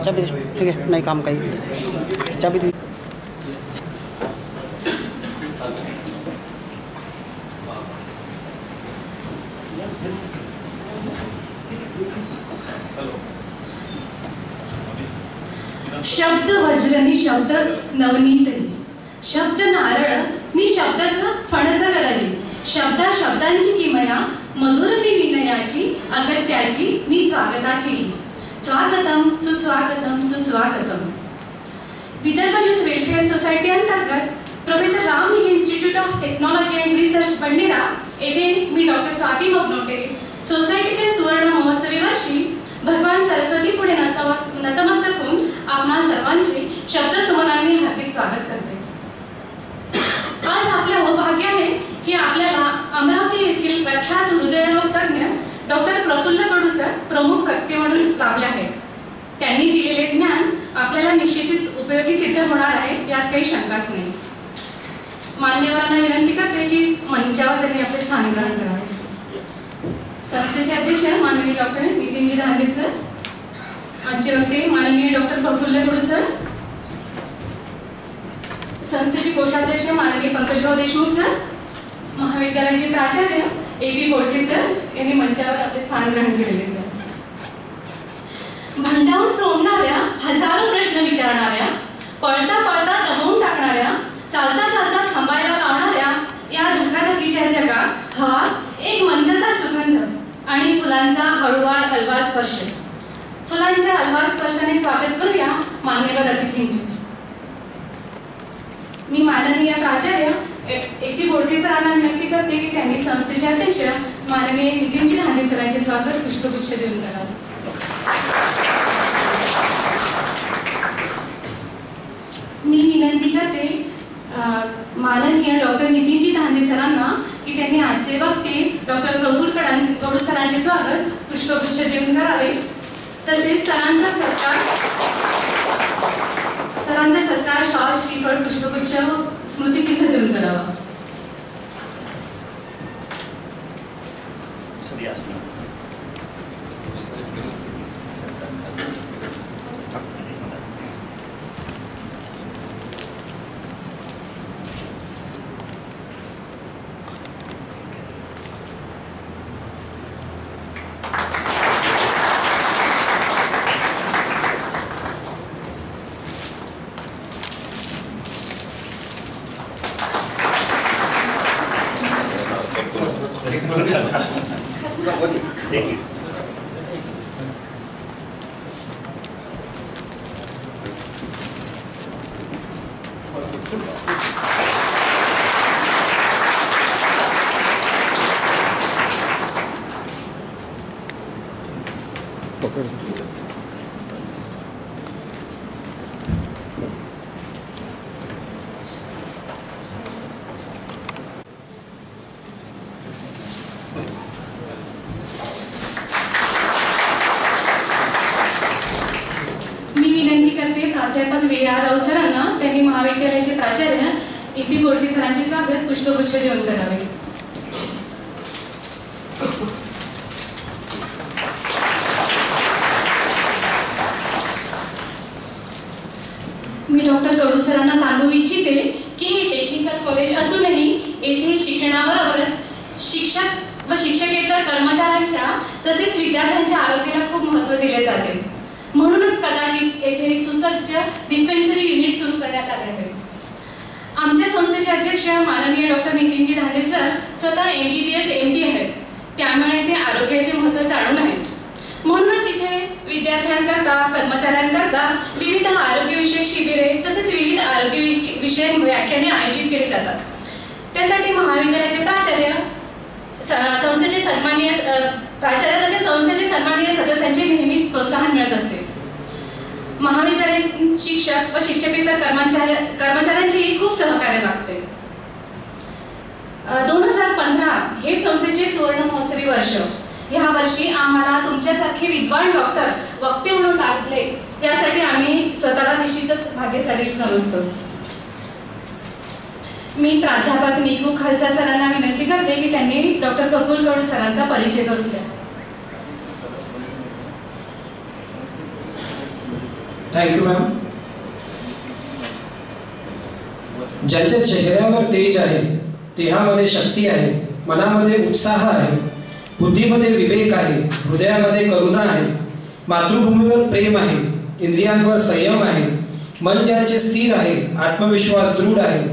चाबी ठीक है, नहीं काम काही चाबी दी. शब्द वज्र नि शब्दच नवनीत, शब्द नारळ नि शब्दच फणस करली, शब्दा शब्दांची किमया मधुर नि विनयाची अगत्याची नि स्वागताची. स्वागतम सुस्वागतम सुस्वागतम. विदर्भ युथ वेलफेअर सोसायटी अंतर्गत professor Ram institute of technology and research Bandera येथे मी डॉक्टर स्वाती मगनोटे सोसायटीच्या सुवर्ण महोत्सवी वर्षी भगवान सरस्वती पुढे नतमस्तक होऊन आपणा सर्वांचे शब्दसुमनांनी हार्दिक स्वागत करते. आज आपले सौभाग्य आहे की आपल्याला अमरावती येथील प्रख्यात हृदयरोग तज्ञ डॉक्टर प्रफुल्ल कडू सर प्रमुख व्यक्ती म्हणून लाभले आहेत. त्यांनी दिलेले ज्ञान आपल्याला निश्चितच उपयोगी सिद्ध होणार आहे, यात काही शंकाच नाही. मान्यवरांना विनंती करते की मंचावर त्यांनी आपले स्थान ग्रहण करावे. संस्थेचे अध्यक्ष माननीय डॉक्टर नितीनजी धांदे सर, आजचे वक्ते माननीय डॉक्टर प्रफुल्ल कडू सर, संस्थेचे कोषाध्यक्ष माननीय पंकजभाऊ देशमुख सर, महाविद्यालयाचे प्राचार्य ए.बी. बोडके सर यांनी मंचावर आपले स्थान ग्रहण केलेले सर. भांडावून सोडणाऱ्या हजारो प्रश्न विचारणाऱ्या, पळता पळता दमवून टाकणाऱ्या, चालता चालता थांबायला लावणाऱ्या या धकाधकीच्या जगात हाच एक मंदचा सुगंध आणि फुलांचा हळूवार हलवार स्पर्श. फुलांच्या हलवार स्पर्शाने स्वागत करूया मान्यवर अतिथींचे. मी माननीय प्राचार्य ए.बी. बोडके सरांना विनंती करते की त्यांनी संस्थेचे अध्यक्ष माननीय नितीनजी धांदे सरांचे स्वागत पुष्पगुच्छ देऊन करावे. मी विनंती करते माननीय डॉक्टर नितीनजी धांदे सरांना की त्यांनी आजचे वक्ते डॉक्टर प्रफुल्ल कडू सरांचे स्वागत पुष्पगुच्छ देऊन करावे. तसेच सरांचा सत्कार शाल श्रीफळ पुष्पगुच्छ स्मृतिचिन्ह देऊन करावा. प्राध्यापक वी.आर. राव सरांना त्यांनी महाविद्यालयाचे प्राचार्य ए.बी. बोडके सरांचे स्वागत पुष्पगुच्छ देऊन करावे. मी डॉक्टर कडू सरांना सांगू इच्छिते की हे टेक्निकल कॉलेज असूनही येथे शिक्षणाबरोबरच शिक्षक व शिक्षकेतर कर्मचाऱ्यांच्या तसेच विद्यार्थ्यांच्या आरोग्याला खूप महत्त्व दिले जाते. म्हणूनच कदाचित येथे सुसज्ज डिस्पेन्सरी युनिट सुरू करण्यात आले आहे. आमच्या संस्थेचे अध्यक्ष माननीय डॉक्टर नितीनजी धांदे सर स्वतः MBBS MD आहेत, त्यामुळे ते आरोग्याचे महत्त्व जाणून आहेत. म्हणूनच इथे विद्यार्थ्यांकरता कर्मचाऱ्यांकरता विविध आरोग्यविषयक शिबिरे तसेच विविध आरोग्य विषयक व्याख्याने आयोजित केली जातात. त्यासाठी महाविद्यालयाचे प्राचार्य संस्थेचे सन्माननीय प्राचार्य तसेच संस्थेचे सन्माननीय सदस्यांचे नेहमीच प्रोत्साहन मिळत असते. महाविद्यालयात शिक्षक व शिक्षकेतर कर्मचाऱ्यांचेही खूप सहकार्य लागते. 2015 हे संस्थेचे सुवर्ण महोत्सवी वर्ष. ह्या वर्षी आम्हाला तुमच्यासारखे विद्वान डॉक्टर वक्ते म्हणून लागले, यासाठी आम्ही स्वतःला निश्चितच भाग्यशाली समजतो. मी प्राध्यापक निकू खालसा सरांना विनंती करते की त्यांनी डॉक्टर प्रफुल्ल कडू सरांचा परिचय करून द्या. Thank you ma'am. ज्यांच्या चेहऱ्यावर तेज आहे, देहामध्ये शक्ती आहे, मनामध्ये उत्साह आहे, बुद्धीमध्ये विवेक आहे, हृदयामध्ये करुणा आहे, मातृभूमीवर प्रेम आहे, इंद्रियांवर संयम आहे, मन ज्यांचे स्थिर आहे, आत्मविश्वास दृढ आहे,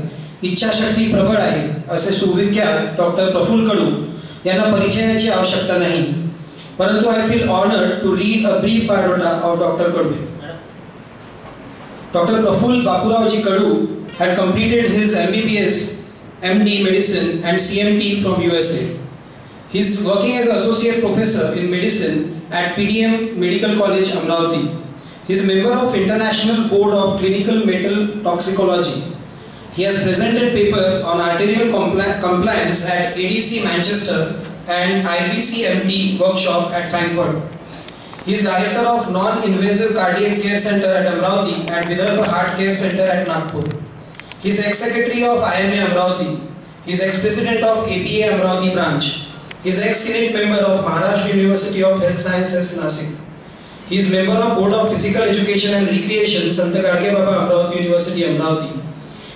इच्छाशक्ती प्रबळ आहे, असे सुविख्यात डॉक्टर प्रफुल्ल कडू यांना परिचयाची आवश्यकता नाही. परंतु I feel honoured to read a brief biodata of doctor Kadu. Doctor Prafulla बापूरावजी Kadu had completed his MBBS, MD Medicine and CMT from USA. He is working as an associate professor in medicine at PDM Medical College, Amravati. He is member of International Board of Clinical Metal Toxicology. He has presented paper on arterial compliance at ADC Manchester and IBCMT workshop at Frankfurt. He is director of Non-Invasive Cardiac Care Center at Amravati and Vidarbha Heart Care Center at Nagpur. He is ex-secretary of IMA Amravati. He is ex-president of APA Amravati branch. He is ex-senate member of Maharashtra University of Health Sciences, Nasik. He is member of Board of Physical Education and Recreation, Sant Gadge Baba Amravati University, Amravati.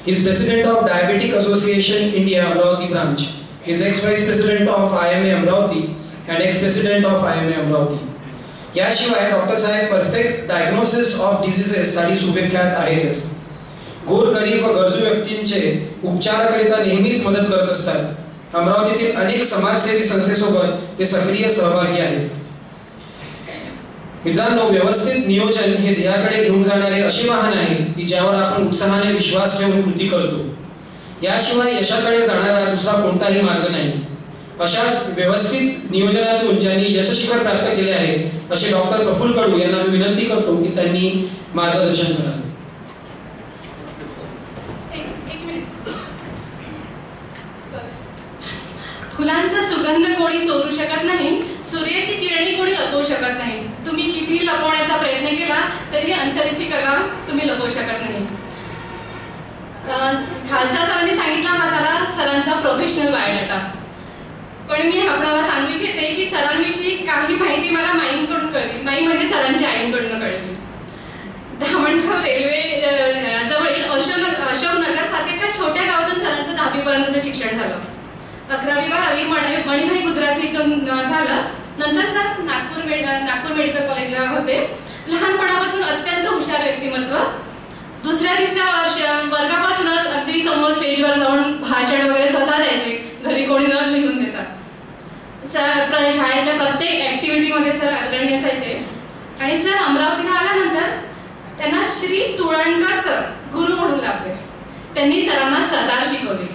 He is president of Diabetic Association India Amravati branch. He is ex-vice president of IMA Amravati and ex-president of IMA Amravati. याशिवाय doctor साहेब perfect diagnosis of diseases साठी शुभेच्छात आहेतच. गोर गरीब व गरजू व्यक्तींचे उपचाराकरिता नेहमीच मदत करत असतात. अमरावतीतील अनेक समाजसेवी संस्थेसोबत ते सक्रिय सहभागी आहेत. मित्रांनो, व्यवस्थित नियोजन हे ध्येयाकडे घेऊन जाणारे अशी वाहन आहे की ज्यावर आपण उत्साहाने विश्वास ठेवून कृती करतो. याशिवाय यशाकडे जाणारा दुसरा कोणताही मार्ग नाही. अशाच व्यवस्थित नियोजनातून ज्यांनी यशशिखर प्राप्त केले आहे असे डॉक्टर प्रफुल्ल कडू यांना मी विनंती करतो की त्यांनी मार्गदर्शन करावे. फुलांचा सुगंध कोणी चोरू शकत नाही, सूर्याची किरणी कोणी लपवू शकत नाही. तुम्ही किती लपवण्याचा प्रयत्न केला तरी अंतरीची कला तुम्ही लपवू शकत नाही. खालसा सरांनी सांगितला हा झाला सरांचा प्रोफेशनल बायोडाटा. पण मी आपल्याला सांगू इच्छिते की सरांविषयी काही माहिती मला माईंकडून कळली. माई म्हणजे सरांच्या आईंकडून कळली. धामणगाव रेल्वे जवळील अशोकनगर सारख्या एका छोट्या गावातून सरांचं 10वी पर्यंतचं शिक्षण झालं. 11वी-12वी मणिभाई गुजरातीतून झालं. नंतर सर नागपूर मेडिकल कॉलेजला होते. लहानपणापासून अत्यंत हुशार व्यक्तिमत्व. दुसऱ्या-तिसऱ्या वर्गापासूनच अगदी समोर स्टेजवर जाऊन भाषण वगैरे स्वतः द्यायचे, घरी कोणी न लिहून देतात. सर शाळेतल्या प्रत्येक ऍक्टिव्हिटीमध्ये सर अग्रणी असायचे. आणि सर अमरावतीला आल्यानंतर त्यांना श्री तुळणकर सर गुरु म्हणून लागले. त्यांनी सरांना सतार शिकवली.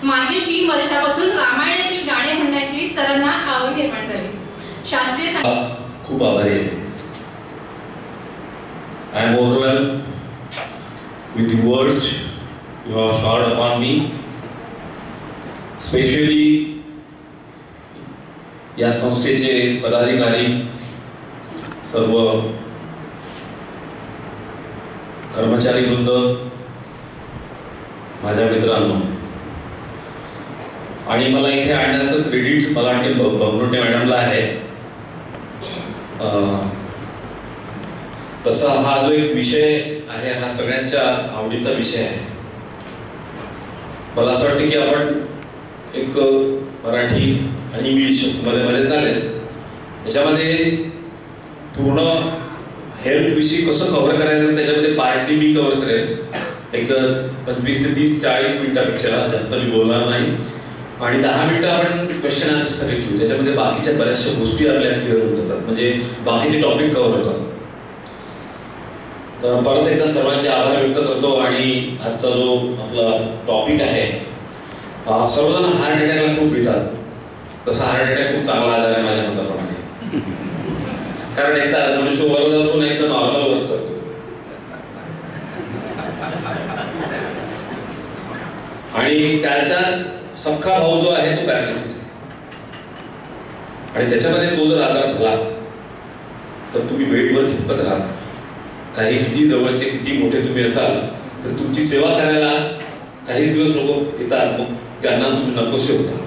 मागील 3 वर्षापासून रामायणातील गाणे म्हणण्याची सरांना आवड निर्माण झाली. शास्त्रीय खूप आभारी आहे. I am overwhelmed with the words you have showered upon me, especially या संस्थेचे पदाधिकारी, सर्व कर्मचारी वृंद, माझ्या मित्रांनो, आणि मला इथे आणण्याचं क्रेडिट मला वाटते बबनुटे मॅडमला आहे. तसा हा जो एक विषय आहे हा सगळ्यांच्या आवडीचा विषय आहे. मला असं वाटतं की आपण एक मराठी आणि इंग्लिश मध्ये चालेल याच्यामध्ये पूर्ण हेल्थ विषयी कसं कव्हर करायचं त्याच्यामध्ये पार्टली मी कव्हर करेल. एक 25 ते 30-40 मिनिटापेक्षा जास्त मी बोलणार नाही आणि 10 मिनिटं आपण क्वेश्चन आन्सरसाठी ठेवू. त्याच्यामध्ये बाकीच्या बऱ्याचशा गोष्टी आपल्या क्लिअर होऊन जातात, म्हणजे बाकीचे टॉपिक कव्हर होतात. तर परत एकदा सर्वांचे आभार व्यक्त करतो. आणि आजचा जो आपला टॉपिक आहे, सर्वजण हार्ट अटॅकला खूप भीतात. तसा हार्ट अटॅक खूप चांगला आजार आहे माझ्या मताप्रमाणे. कारण एकदा मनुष्य वर जातो नाही तर नॉर्मल वर्क करतो. आणि त्याचाच सख्खा भाऊ जो आहे तो पॅरालिसिस आहे. आणि त्याच्यामध्ये तो जर आजार झाला तर तुम्ही बेडवर खितपत राहता. काही किती जवळचे किती मोठे तुम्ही असाल तर तुमची सेवा करायला काही दिवस लोक येतात, मग त्यांना तुम्ही नकोसे होता.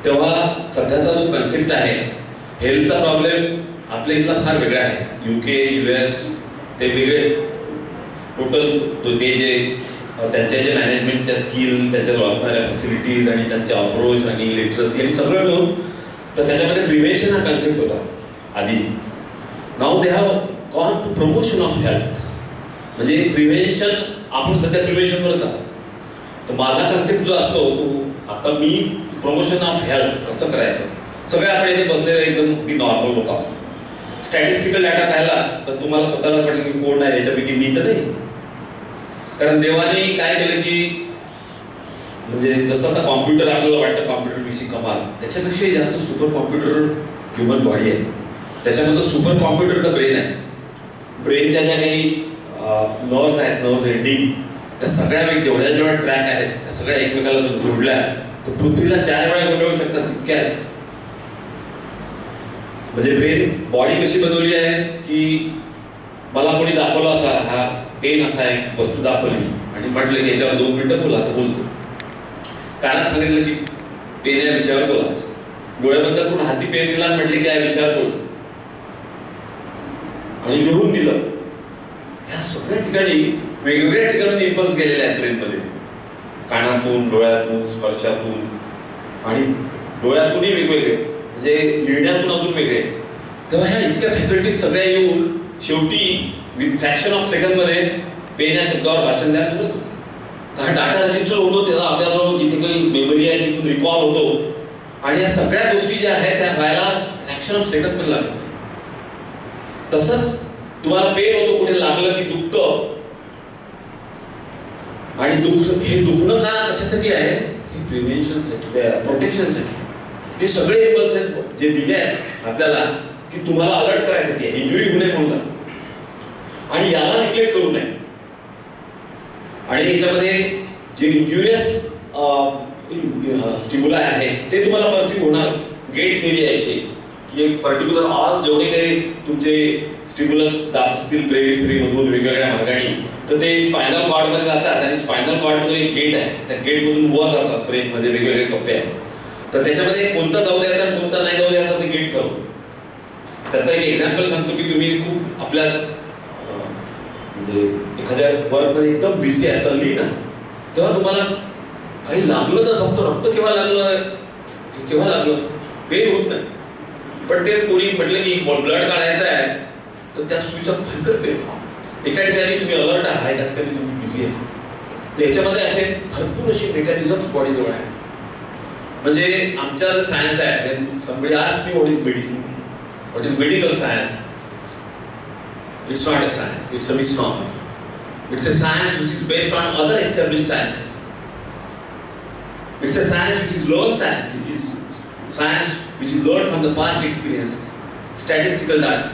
तेव्हा सध्याचा जो कन्सेप्ट आहे हेल्थचा प्रॉब्लेम आपल्या इथला फार वेगळा आहे. UK US ते वेगळे टोटल ते जे त्यांच्या जे मॅनेजमेंटच्या स्किल, त्यांच्याजवळ असणाऱ्या फॅसिलिटीज आणि त्यांचे अप्रोच आणि लिटरसी आणि सगळं मिळून तर त्याच्यामध्ये प्रिव्हेन्शन हा कन्सेप्ट होता आधी. Now they have gone to promotion of health. म्हणजे प्रिव्हेन्शन, आपण सध्या प्रिव्हेन्शनवरच आहोत. तर माझा कन्सेप्ट जो असतो तो आता मी प्रमोशन ऑफ हेल्थ कसं करायचं. सगळे आपण इथे बसलेले एकदम अगदी नॉर्मल लोक आहोत. स्टॅटिस्टिकल डाटा पाहिला तर तुम्हाला स्वतःलाच वाटेल की कोण आहे याच्यापैकी, मी तर नाही. कारण देवाने काय केलं की म्हणजे जसं आता कॉम्प्युटर आपल्याला वाटतं कॉम्प्युटर विषयी कमाल, त्याच्यापेक्षाही जास्त सुपर कॉम्प्युटर ह्युमन बॉडी आहे. त्याच्यामध्ये सुपर कॉम्प्युटर तर ब्रेन आहे. ब्रेनच्या ज्या काही नर्व्स आहेत, नर्व्स एंडिंग, त्या सगळ्या जेवढ्या ट्रॅक आहेत त्या सगळ्या एकमेकाला जर जोडल्या तर पृथ्वीला 4 वेळा गोंधळू शकतात इतक्या आहेत. म्हणजे ब्रेन बॉडी कशी बनवली आहे की मला कोणी दाखवलं असा हा पेन असा एक वस्तू दाखवली आणि म्हटलं की याच्यावर 2 मिनिटं बोला तर बोलतो. कानात सांगितलं की पेन या विषयावर बोला, डोळे बंद करून हाती पेन दिला आणि म्हटले की या विषयावर बोला आणि लिहून दिलं. ह्या सगळ्या ठिकाणी वेगवेगळ्या ठिकाणी इम्पल्स गेलेले आहेत ब्रेनमध्ये, कानातून, डोळ्यातून, स्पर्शातून आणि डोळ्यातूनही वेगवेगळे, म्हणजे लिहिण्यातून अजून वेगळे. तेव्हा ह्या इतक्या फॅकल्टीज सगळ्या येऊन शेवटी विथ फ्रॅक्शन ऑफ सेकंडमध्ये पेन या शब्दावर भाषण द्यायला सुरुवात होतं. तर हा डाटा रजिस्टर होतो, त्याला आपल्याजवळ जिथे काही मेमरी आहे तिथून रिकॉल होतो आणि या सगळ्या गोष्टी ज्या आहेत त्या व्हायला फ्रॅक्शन ऑफ सेकंडमध्ये लागतात. तसंच तुम्हाला पेन होतो, कुठे लागलं की दुखतं आणि हे दुखणं का कशासाठी आहे, हे प्रिव्हेन्शनसाठी, प्रोटेक्शनसाठी. हे सगळे इम्पल्स आहेत जे दिले आहेत आपल्याला की तुम्हाला अलर्ट करायसाठी आहे, इंजुरी होऊ नये म्हणून. आणि याला निग्लेक्ट करू नये. आणि याच्यामध्ये जे इंजुरियस स्टिम्युलाई आहे ते तुम्हाला परसिव्ह होणारच. गेट थिअरी आहे अशी की एक पर्टिक्युलर आज जेवढे काही तुमचे स्टिम्युलस जात असतील पेरिफेरीमधून वेगवेगळ्या मार्गाने तर ते स्पायनल कॉर्डमध्ये जातात आणि स्पायनल कॉर्डमध्ये एक गेट आहे, त्या गेटमधून वर जातात. ब्रेनमध्ये वेगवेगळे कप्पे आहेत तर त्याच्यामध्ये कोणता जाऊ द्यायचा आणि कोणता नाही जाऊ द्यायचा ते गेट ठरवतो. त्याचा एक एक्झाम्पल सांगतो की तुम्ही खूप आपल्या म्हणजे एखाद्या वर्कमध्ये एकदम बिझी आहे, तल्लीन आहे, तेव्हा तुम्हाला काही लागलं तर बघतो रक्त केव्हा लागलं पेन होत नाही. पण तेच कोणी म्हटलं की ब्लड काढायचं आहे तर त्या सुईचा भयंकर पेन. एका ठिकाणी तुम्ही अलर्ट आहात, एका ठिकाणी तुम्ही बिझी आहे. तर याच्यामध्ये असे भरपूर असे मेकॅनिझम बॉडीजवळ आहे. म्हणजे आमचा जो सायन्स आहे, somebody asked me what is medicine, what is medical science. It's not a science, it's a misnomer. It's a science which is based on other established sciences. It's a science which is learned science. It is science which is learned from the past experiences, statistical data,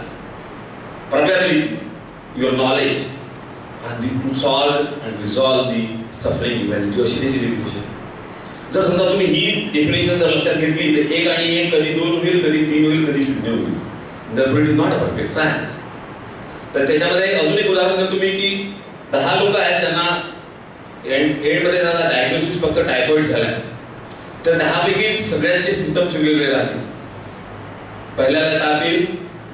probability, your knowledge, and to solve and resolve the suffering humanity. अशी त्याची definition. जर समजा तुम्ही ही definition जर लक्षात घेतली तर 1 आणि 1 कधी 2 होईल, कधी 3 होईल, कधी 0 होईल. Therefore it is not a perfect science. तर त्याच्यामध्ये अजून एक उदाहरण जर तुम्ही की 10 लोक आहेत त्यांना एंडमध्ये त्यांना डायग्नोसिस फक्त टायफॉइड झाला तर 10 पैकी सगळ्यांचे सिम्पटम्स वेगवेगळे राहतील. पहिल्याला ताप येईल,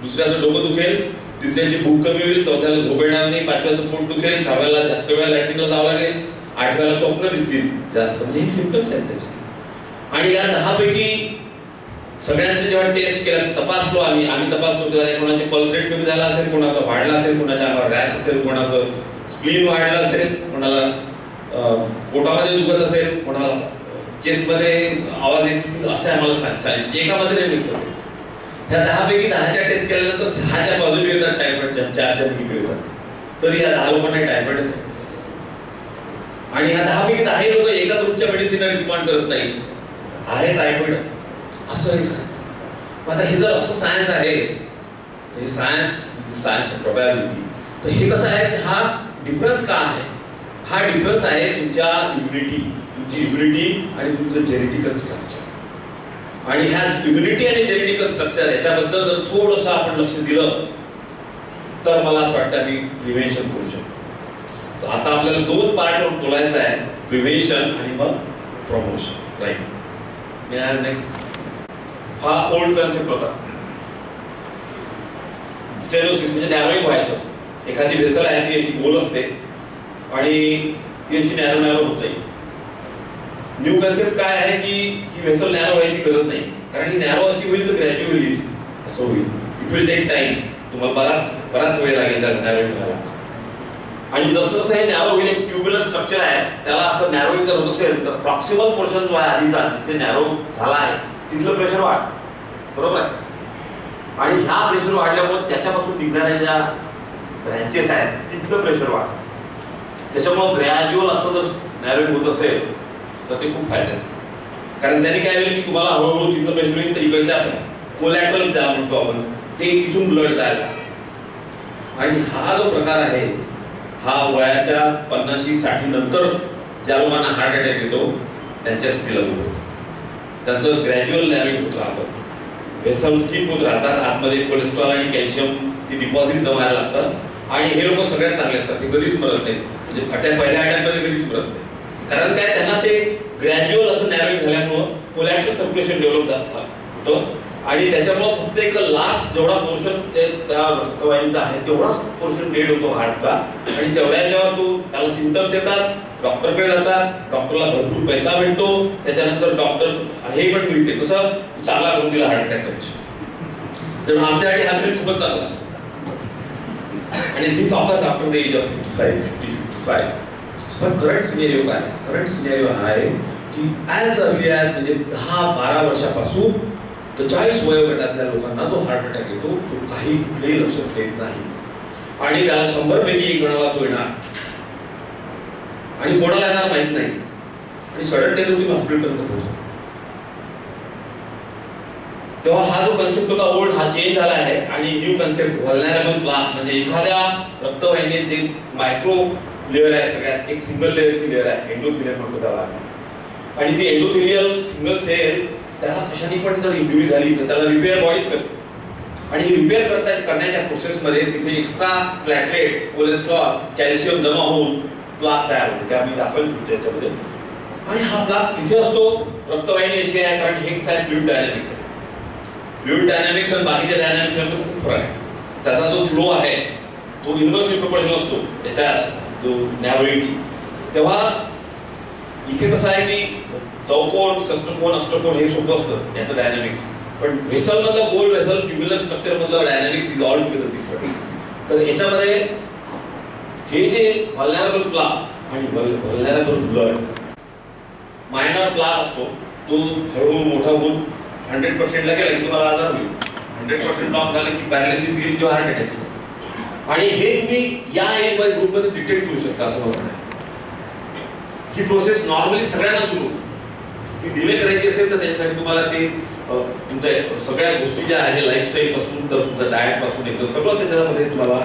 दुसऱ्याचं डोकं दुखेल, तिसऱ्याची भूक कमी होईल, चौथ्याला झोप येणार नाही, 5व्याचं पोट दुखेल, 6व्याला जास्त वेळा लॅट्रिनला जावं लागेल, 8व्याला स्वप्न दिसतील जास्त. म्हणजे हे सिम्पटम्स आहेत त्याचे. आणि या 10 पैकी सगळ्यांचे जेव्हा टेस्ट केला तपासलो आम्ही तपासलो तेव्हा कोणाचे पल्स रेट कमी झाला असेल, कोणाचा वाढला असेल, कोणाच्या अंगावर रॅश असेल, कोणाचं स्प्लीन वाढलं असेल, कोणाला पोटामध्ये दुखत असेल, कोणाला चेस्टमध्ये आवाज येत असतील, असे आम्हाला सांगितलं. एकामध्ये नाही मिळत सगळे. ह्या 10 पैकी 10च्या टेस्ट केल्यानंतर 6च्या पॉझिटिव्ह येतात टायफॉइडच्या, 4च्या निगेटिव्ह येतात. तरी या 10 लोकांना टायफॉइडच आहे. आणि ह्या 10 पैकी 10 लोक एका ग्रुपच्या मेडिसिनला रिस्पॉन्ड करत नाही, आहे टायफॉइडच. असं हे सायन्स. आता हे जर असं सायन्स आहे तर हे सायन्स ऑफ प्रोबॅबिलिटी. तर हे कसं आहे, हा डिफरन्स का आहे? हा डिफरन्स आहे तुमच्या तुमची इम्युनिटी आणि तुमचं जेनेटिकल स्ट्रक्चर. आणि ह्या इम्युनिटी आणि जेनेटिकल स्ट्रक्चर याच्याबद्दल जर थोडंसं आपण लक्ष दिलं तर मला असं वाटतं मी प्रिव्हेन्शन करू शकतो. आता आपल्याला 2 पार्टवर बोलायचं आहे, प्रिव्हेन्शन आणि मग प्रमोशन. राईट. नेक्स्ट. हा ओल्ड कन्सेप्ट होता. स्टेनोसिस म्हणजे नॅरोईंग व्हायचं असतं. एखादी व्हेसल आहे ती अशी गोल असते आणि ती अशी नॅरो होत नाही. न्यू कन्सेप्ट काय आहे की ही व्हेसल नॅरो व्हायची गरज नाही, कारण ही नॅरो अशी होईल तर ग्रॅज्युअली असं होईल. इट विल टेक टाइम, तुम्हाला बराच वेळ लागेल त्या नॅरोईंग व्हायला. आणि जसं जसं हे नॅरो होईल, एक ट्युब्युलर स्ट्रक्चर आहे त्याला असं नॅरोईंग जर होत असेल तर प्रॉक्सिमल पोर्शन जो आहे आधीचा जिथे नॅरो झाला आहे तिथलं प्रेशर वाढ, बरोबर आहे. आणि ह्या प्रेशर वाढल्यामुळे त्याच्यापासून निघणाऱ्या ज्या ब्रँचेस आहेत तिथलं प्रेशर वाढ. त्याच्यामुळे ग्रॅज्युअल असं जर नॅरोईंग होत असेल तर ते खूप फायद्याचं, कारण त्यांनी काय होईल की तुम्हाला हळूहळू तिथलं प्रेशर होईल तर इकडच्या कोलॅटरल ज्याला म्हणतो आपण ते तिथून ब्लड जायला. आणि हा जो प्रकार आहे हा वयाच्या 50-60 नंतर ज्या लोकांना हार्ट अटॅक येतो त्यांच्यासाठी लागू होतो. त्याचं ग्रॅज्युअल नॅरोईंग होत राहतं, व्हेसल्स ठीक होत राहतात, आतमध्ये कोलेस्ट्रॉल आणि कॅल्शियम ती डिपॉझिट जमायला लागतात आणि हे लोक सगळ्यात चांगले असतात, ते कधीच मरत नाहीत. म्हणजे पहिल्या अटॅकमध्ये कधीच मरत नाही, कारण काय त्यांना ते ग्रॅज्युअल असं नॅरोईंग झाल्यामुळं कोलॅटरल सर्क्युलेशन डेव्हलप होतं आणि त्याच्यामुळं फक्त एक लास्ट जेवढा पोर्शन त्या रक्तवाहिनीचा आहे तेवढाच पोर्शन डेड होतो हार्टचा. आणि तेवढ्या जेव्हा त्याला सिम्पटम्स येतात, डॉक्टरकडे जातात, डॉक्टरला भरपूर पैसा भेटतो, त्याच्यानंतर डॉक्टर हे पण मिळते कसं चांगला करून दिला हार्ट अटॅकचा पेशंट. तर आमच्यासाठी हा पिरियड खूपच चांगला असतो. आणि this offers after the age of 50-55. पण करंट सिनेरिओ काय? करंट सिनेरिओ हा आहे की ॲज अर्ली ॲज म्हणजे 10-12 वर्षापासून तर 40 वयोगटातल्या लोकांना जो हार्ट अटॅक येतो तो काही कुठलेही लक्षण देत नाही आणि त्याला 100 पैकी 1 जणाला तो येणार आणि कोणाला येणार माहित नाही आणि सडन डेथ होती, हॉस्पिटलपर्यंत पोहोचतो. तेव्हा हा जो कन्सेप्ट होता ओल्ड हा चेंज झाला आहे आणि न्यू कन्सेप्ट व्हल्नरेबल प्लाक म्हणजे एखाद्या रक्तवाहिनीत जे मायक्रो लेअर आहे सगळ्यात एक सिंगल लेअरची लेअर आहे, एंडोथिलियल म्हणतो त्याला. आणि ती एंडोथिलियल सिंगल सेल त्याला कशाने पण जर इंजुरी झाली तर त्याला रिपेअर बॉडीज करते आणि ही रिपेअर करण्याच्या प्रोसेसमध्ये तिथे एक्स्ट्रा प्लॅटलेट, कोलेस्ट्रॉल, कॅल्शियम जमा होऊन प्लाक तयार होते. ते आम्ही दाखवेल त्याच्यामध्ये. आणि हा प्लाक तिथे असतो. रक्तवाहिनी अशी आहे कारण हे आहे फ्लुइड डायनॅमिक्स आहे. फ्लुइड डायनॅमिक्स आणि बाकीच्या डायनॅमिक्स मध्ये खूप फरक आहे. त्याचा जो फ्लो आहे तो इन्व्हर्सली प्रोपोर्शनल असतो त्याच्या जो नॅरोईंगची. तेव्हा इथे कसं आहे की चौकोन, षष्टकोन, अष्टकोन हे सोपं असतं याचं डायनॅमिक्स, पण व्हेसल मधलं गोल व्हेसल ट्युब्युलर स्ट्रक्चर मधलं dynamics is all together different. तर याच्यामध्ये हे जे व्हल्नरेबल प्लाक आणि व्हल्नरेबल ब्लड मायनर प्लाक असतो तो हळूहळू मोठा होऊन 100% ला गेला की तुम्हाला आजार होईल. 100% ब्लॉक झालं की पॅरालिसिस येईल किंवा हार्ट अटॅक येईल. आणि हे तुम्ही या एज वाईज ग्रुपमध्ये डिटेक्ट करू शकता असं मला म्हणायचं. ही प्रोसेस नॉर्मली सगळ्यांना सुरू होते. ती डिले करायची असेल तर त्याच्यासाठी तुम्हाला ते तुमच्या सगळ्या गोष्टी ज्या आहे लाईफस्टाईल पासून तर तुमच्या डाएट पासून येतं सगळं त्याच्यामध्ये तुम्हाला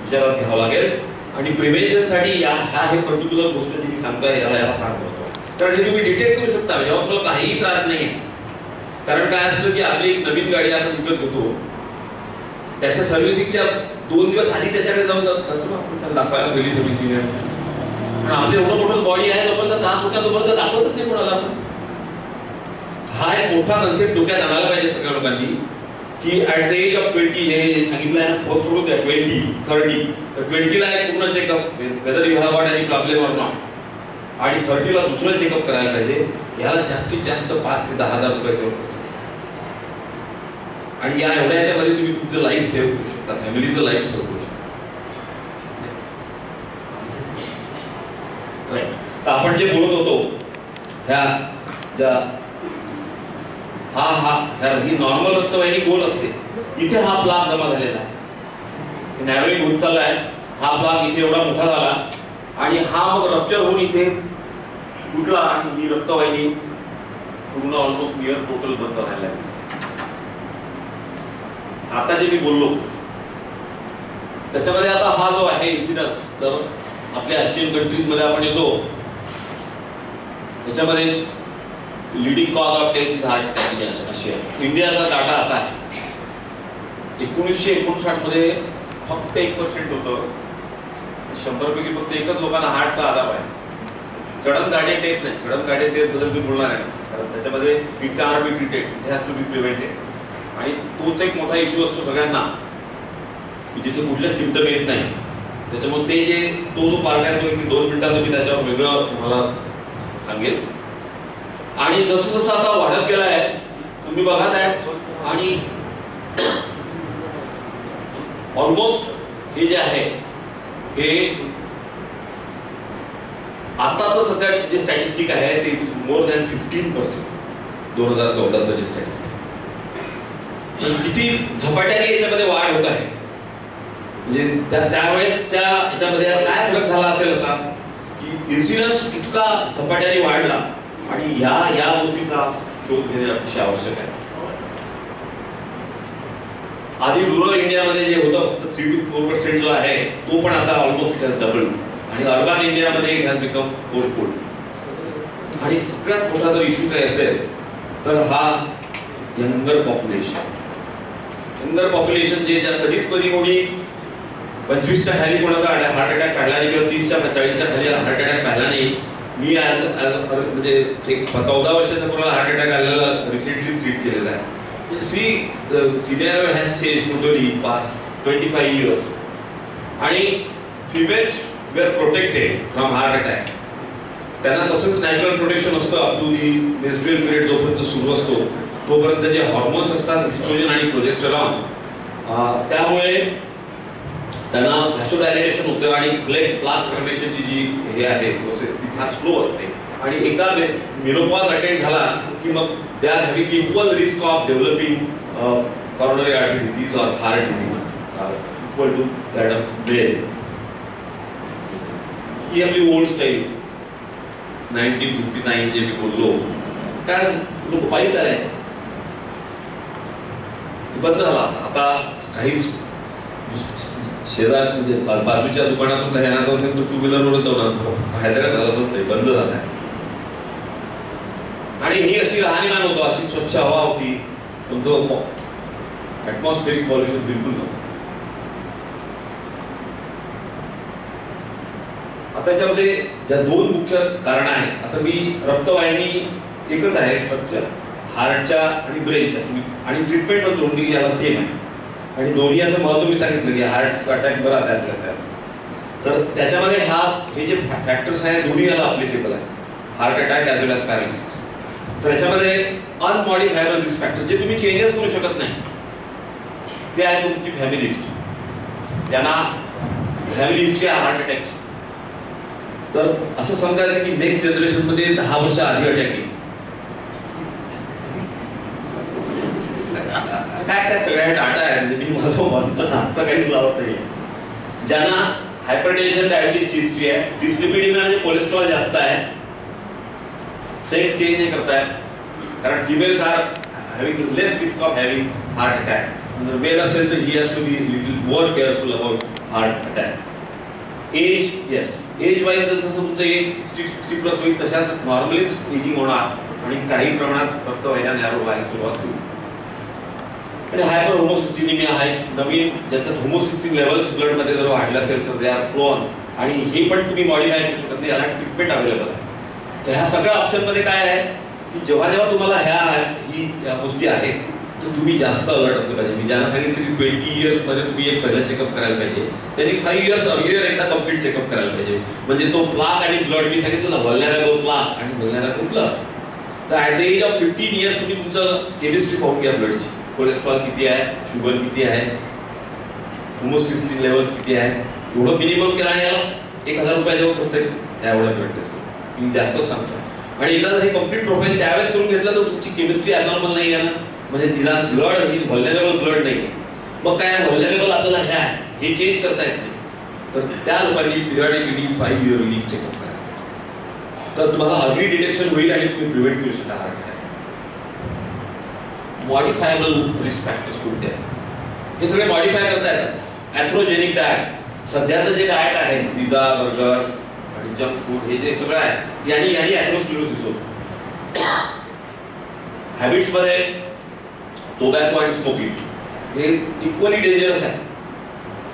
विचारात घ्यावं लागेल. आणि प्रिव्हेन्शनसाठी ह्या हे पर्टिक्युलर गोष्ट जी मी सांगतोय याला फार महत्त्व आहे, कारण हे तुम्ही डिटेक्ट करू शकता जेव्हा तुम्हाला काहीही त्रास नाही आहे. कारण काय असतं की आपली एक नवीन गाडी आपण विकत घेतो, त्याच्या सर्व्हिसिंगच्या 2 दिवस आधी त्याच्याकडे जाऊन जातो आपण त्याला दाखवायला पहिली सर्व्हिसिंग आहे. पण आपले एवढं मोठं बॉडी आहे तोपर्यंत त्रास होता तोपर्यंत दाखवतच नाही कोणाला आपण. हा एक मोठा कन्सेप्ट डोक्यात आणायला पाहिजे सगळ्या लोकांनी की ॲट द एज ऑफ 20 हे सांगितलं आहे ना, 4 सोडून द्या 20-30 तर 20 ला एक पूर्ण checkup whether you have got any problem or not आणि 30 ला दुसरं चेकअप करायला पाहिजे. याला जास्तीत जास्त 5,000 ते 10,000 रुपयाचे खर्च आणि या एवढ्या याच्यामध्ये तुम्ही तुमचं लाईफ सेव्ह करू शकता, फॅमिलीचं लाईफ सेव्ह करू शकता. तर आपण जे बोलत होतो ह्या ज्या ही नॉर्मल रक्तवाहिनी गोल असते, इथे हा प्लाक जमा झालेला आहे, नॅरोईंग होत चालला आहे. हा प्लाक इथे एवढा मोठा झाला आणि हा मग रप्चर होऊन इथे तुटला आणि ही रक्तवाहिनी पूर्ण ऑलमोस्ट नियर टोटल बंद व्हायला लागली. आता जे मी बोललो त्याच्यामध्ये आता हा जो आहे इन्सिडन्स, तर आपल्या एशियन कंट्रीज मध्ये आपण येतो त्याच्यामध्ये leading cause of death is heart attack in Asia. इंडियाचा डाटा असा आहे 1959 मध्ये फक्त 1% होतं. 100 पैकी फक्त एकच लोकांना हार्टचा आजार व्हायचा. सडन कार्डियक डेथ बद्दल मी बोलणार आहे कारण त्याच्यामध्ये it cannot be treated, it has to be prevented. आणि तोच एक मोठा इश्यू असतो सगळ्यांना की जिथे कुठले सिम्पटम येत नाही. त्याच्यामुळे ते जे तो जो पार्ट आहे तो 2 मिनिटाचं मी त्याच्यावर वेगळं तुम्हाला सांगेल. आणि जसं जसं आता वाढत गेलाय तुम्ही बघत आहे आणि ऑलमोस्ट हे जे आहे हे आताचं सध्या जे स्टॅटिस्टिक आहे ते मोर दॅन 15%. 2014चं जे स्टॅटिस्टिक किती झपाट्याने याच्यामध्ये वाढ होत आहे. म्हणजे त्यावेळेसच्या याच्यामध्ये काय फरक झाला असेल असा की इन्सिडन्स इतका झपाट्याने वाढला आणि या गोष्टीचा शोध घेणे अतिशय आवश्यक आहे. आधी रुरल इंडियामध्ये जे होतं फक्त 3 to 4% जो आहे तो पण आता ऑलमोस्ट इट हॅज डबल आणि अर्बन इंडियामध्ये इट हॅज बिकम 4-fold. आणि सगळ्यात मोठा जर इश्यू काय असेल तर हा यंगर पॉप्युलेशन जे कधीच कधी 25च्या खाली कोणाचा हार्ट अटॅक पाहिला नाही किंवा 30च्या 40च्या खाली हार्ट अटॅक पाहिला नाही. मी ॲज म्हणजे 14 वर्षाच्या पूर्वी हार्ट अटॅक आलेला रिसेंटली ट्रीट केलेला आहे. See scenario has change totally past 25 years. आणि females we are protected from heart attack. त्यांना तसंच नॅचरल प्रोटेक्शन असतं up to the menstrual period जोपर्यंत सुरू असतो तोपर्यंत जे हॉर्मोन्स असतात इस्ट्रोजन आणि प्रोजेस्टेरॉन त्यामुळे त्यांना व्हॅसोडायलेटेशन होतं आणि प्लाक फॉर्मेशनची जी हे आहे प्रोसेस ती फार स्लो असते. आणि एकदा मेनोपॉज अटेंड झाला की मग they are having equal risk of developing coronary artery disease or heart disease equal to that of male. ही आपली ओल्ड स्टाईल 1959 जे मी बोललो काय लोक पायी चालायचे बंद झाला. आता काहीच शेजार म्हणजे बाजूच्या दुकानातून काही आणायचं असेल तर 2 व्हीलरवरच जाणार हैदराबाद झालाच नाही बंद झालाय. आणि ही अशी राहणीमान होतो अशी स्वच्छ हवा होती पण तो ऍटमॉस्फेरिक पॉल्युशन बिलकुल नव्हतं. आता याच्यामध्ये ज्या 2 मुख्य कारण आहेत. आता मी रक्तवाहिनी एकच आहे स्ट्रक्चर हार्टच्या आणि ब्रेनच्या आणि ट्रीटमेंट पण दोन्ही याला सेम आहे. आणि दोन्ही याचं महत्व मी सांगितलं की हार्टचा अटॅक बरा त्यात तर त्याच्यामध्ये हे जे फॅक्टर्स आहेत दोन्ही याला अप्लिकेबल आहे. हार्ट अटॅक ॲज वेल ॲज पॅरालिसिस. तर याच्यामध्ये अनमॉडिफायबल रिस्क फॅक्टर जे तुम्ही चेंजेस करू शकत नाही ते आहे तुमची फॅमिली हिस्ट्री. त्यांना फॅमिली हिस्ट्री आहे हार्ट अटॅकची. तर असं समजायचं की नेक्स्ट जनरेशनमध्ये 10 वर्ष आधी अटॅक येईल. काय सगळ्या डाटा आहे म्हणजे मी माझं हातचा काहीच लावत नाही. ज्यांना हायपरटेन्शन डायबिटीजची हिस्ट्री आहे डिस्लिपिडिमिया म्हणजे कोलेस्ट्रॉल जास्त आहे सेक्स चेंज नाही करतायत कारण females are having less risk of having heart attack. Male असेल तर he has to be little more careful about heart attack. Age yes age wise जसं तुमचं एज 60+ होईल तशाच नॉर्मलीच एजिंग होणार आणि काही प्रमाणात रक्तवाहिन्या नॅरो व्हायला सुरुवात होईल. आणि हायपर होमोसिस्टिनिमिया आहे नवीन ज्याच्यात होमोसिस्टिन लेवल्स ब्लडमध्ये जर वाढले असेल तर दे आर प्रोन आणि हे पण तुम्ही मॉडिफाय करू शकत नाही. याला ट्रीटमेंट अवेलेबल आहे. तर ह्या सगळ्या ऑप्शनमध्ये काय आहे की जेव्हा तुम्हाला ह्या गोष्टी आहेत तर तुम्ही जास्त अलर्ट असलं पाहिजे. मी ज्यांना सांगितलं की 20 years मध्ये तुम्ही एक पहिला चेकअप करायला पाहिजे त्यांनी 5 years अर्लियर एकदा कम्प्लीट चेकअप करायला पाहिजे. म्हणजे तो प्लाक आणि ब्लड मी सांगितलं ना व्हल्नरेबल प्लाक आणि व्हल्नरेबल ब्लड. तर at the age of 15 years तुम्ही तुमचं केमिस्ट्री पाहून घ्या ब्लडची. कोलेस्ट्रॉल किती आहे शुगर किती आहे होमोसिस्टिन लेवल्स किती आहे एवढं मिनिमम केलं आणि याला 1000 रुपयाच्या खर्च आहे एवढ्या ब्लड टेस्ट मी जास्तच सांगतो. आणि एकदा हे कम्प्लीट प्रोफाईल त्यावेळेस करून घेतलं तर तुमची केमिस्ट्री ॲबनॉर्मल नाही आहे ना म्हणजे निदान ब्लड ही व्हल्नरेबल ब्लड नाही आहे. मग काय व्हल्नरेबल आपल्याला हे चेंज करता येत नाही तर त्या लोकांनी पिरियडिकली 5 yearly चेकअप करायला तर तुम्हाला अर्ली डिटेक्शन होईल आणि तुम्ही प्रिव्हेंट करू शकता हार्ट अटॅक. मॉडिफायबल रिस्क फॅक्टर्स कोणते आहेत हे सगळे मॉडिफाय करता येतात. ॲथ्रोजेनिक डाएट सध्याचं जे डाएट आहे पिझ्झा बर्गर आणि जंक फूड हे जे सगळं आहे यांनी ॲथ्रोस्क्लेरोसिस होतो. हॅबिट्समध्ये टोबॅको आणि स्मोकिंग हे इक्वली डेंजरस आहे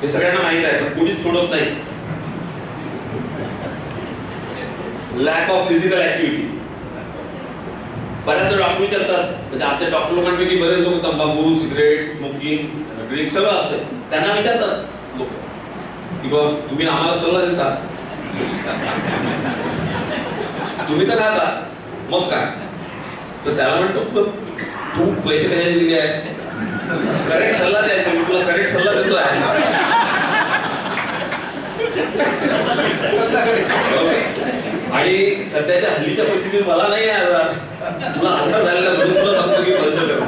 हे सगळ्यांना माहीत आहे पण कोणीच सोडत नाही. लॅक ऑफ फिजिकल ऍक्टिव्हिटी बऱ्याच डॉक्टर विचारतात, म्हणजे आपल्या डॉक्टर लोकांपैकी बरेच लोक तंबाखू, सिगरेट, स्मोकिंग, ड्रिंक सगळं असतं, त्यांना विचारतात लोक की बा तुम्ही आम्हाला सल्ला देता, तुम्ही तर खाता, मग काय? तर त्याला म्हणतो तू पैसे कशाचे दिले आहे, करेक्ट सल्ला द्यायचा, मी तुला करेक्ट सल्ला देतोय. आणि सध्याच्या हल्लीच्या परिस्थितीत मला नाही आहे आजार, तुला आजार झालेला म्हणून तुला सांगतो की बंद कर.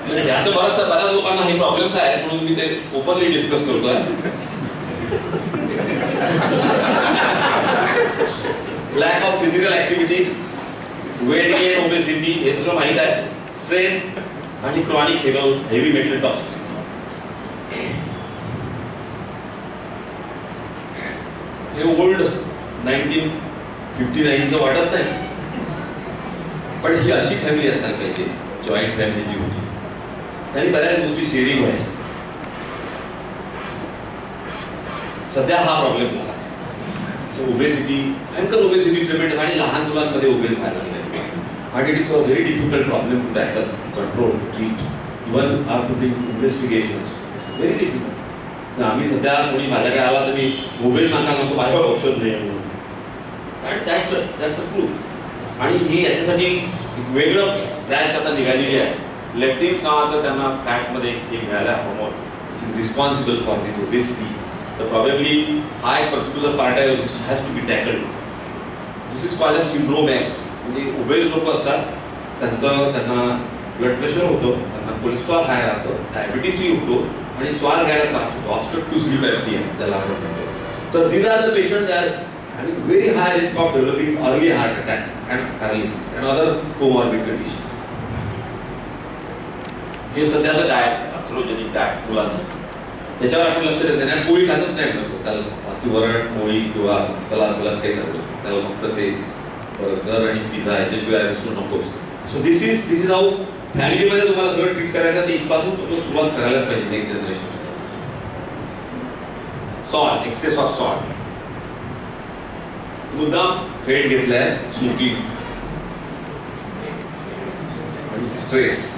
म्हणजे ह्याचं बऱ्याच लोकांना हे प्रॉब्लेम्स आहेत, म्हणून मी ते ओपनली डिस्कस करतोय. Lack of physical activity, weight gain, obesity, हे सगळं माहीत आहे. स्ट्रेस आणि क्रॉनिक हेवी मेटल टॉक्सिसिटी. हे ओल्ड 1959चं वाटत नाही, पण ही अशी फॅमिली असायला पाहिजे, जॉईंट फॅमिली जी होती, त्यांनी बऱ्याच गोष्टी शेअरिंग व्हायच्या. सध्या हा प्रॉब्लेम झाला. ओबेसिटी, भयंकर ओबेसिटी ट्रीटमेंट आणि लहान मुलांमध्ये ओबेस व्हायला लागले. And it is a very difficult problem to tackle, control, treat, even after doing investigations. It's very difficult. आम्ही सध्या कोणी माझ्याकडे आला तर मी मोबाईल मागा नको, माझ्यावर औषध नाही म्हणून. That's a proof. आणि ही याच्यासाठी एक वेगळं ब्रँच आता निघालेली आहे. लेप्टिन्स नावाचं त्यांना फॅटमध्ये हे मिळालं hormone which is responsible for this obesity. तर प्रॉबेबली हा एक पर्टिक्युलर पार्ट आहे which has to be tackled. This is called a syndrome X. म्हणजे ओबेस लोक असतात, त्यांना ब्लड प्रेशर होतं, त्यांना कोलेस्ट्रॉल हाय राहतं, डायबिटीसही होतो आणि श्वास घ्यायला त्रास होतो, ऑब्स्ट्रक्टिव्ह स्लीप ॲपनिया त्याला आपण म्हणतो. तर these are the patient they are having very high risk of developing early heart attack and paralysis and other comorbid conditions. हे सध्याचं डाएट, अथरोजेनिक डाएट मुलांचं, त्याच्यावर आपण लक्ष देत नाही. पोळी खातच नाही म्हणतो त्याला, बाकी वरण पोळी किंवा सलाद मुलात काही सांगतो त्याला, फक्त ते बर्गर आणि पिझ्झा याच्याशिवाय दुसरं नकोच. सो दिस इज हाऊ फॅमिलीमध्ये तुम्हाला सगळं ट्रीट करायचं, ते इथपासून सगळं सुरुवात करायलाच पाहिजे next generation. Salt, excess of salt, मुद्दाम फेट घेतलाय, स्मोकिंग आणि स्ट्रेस.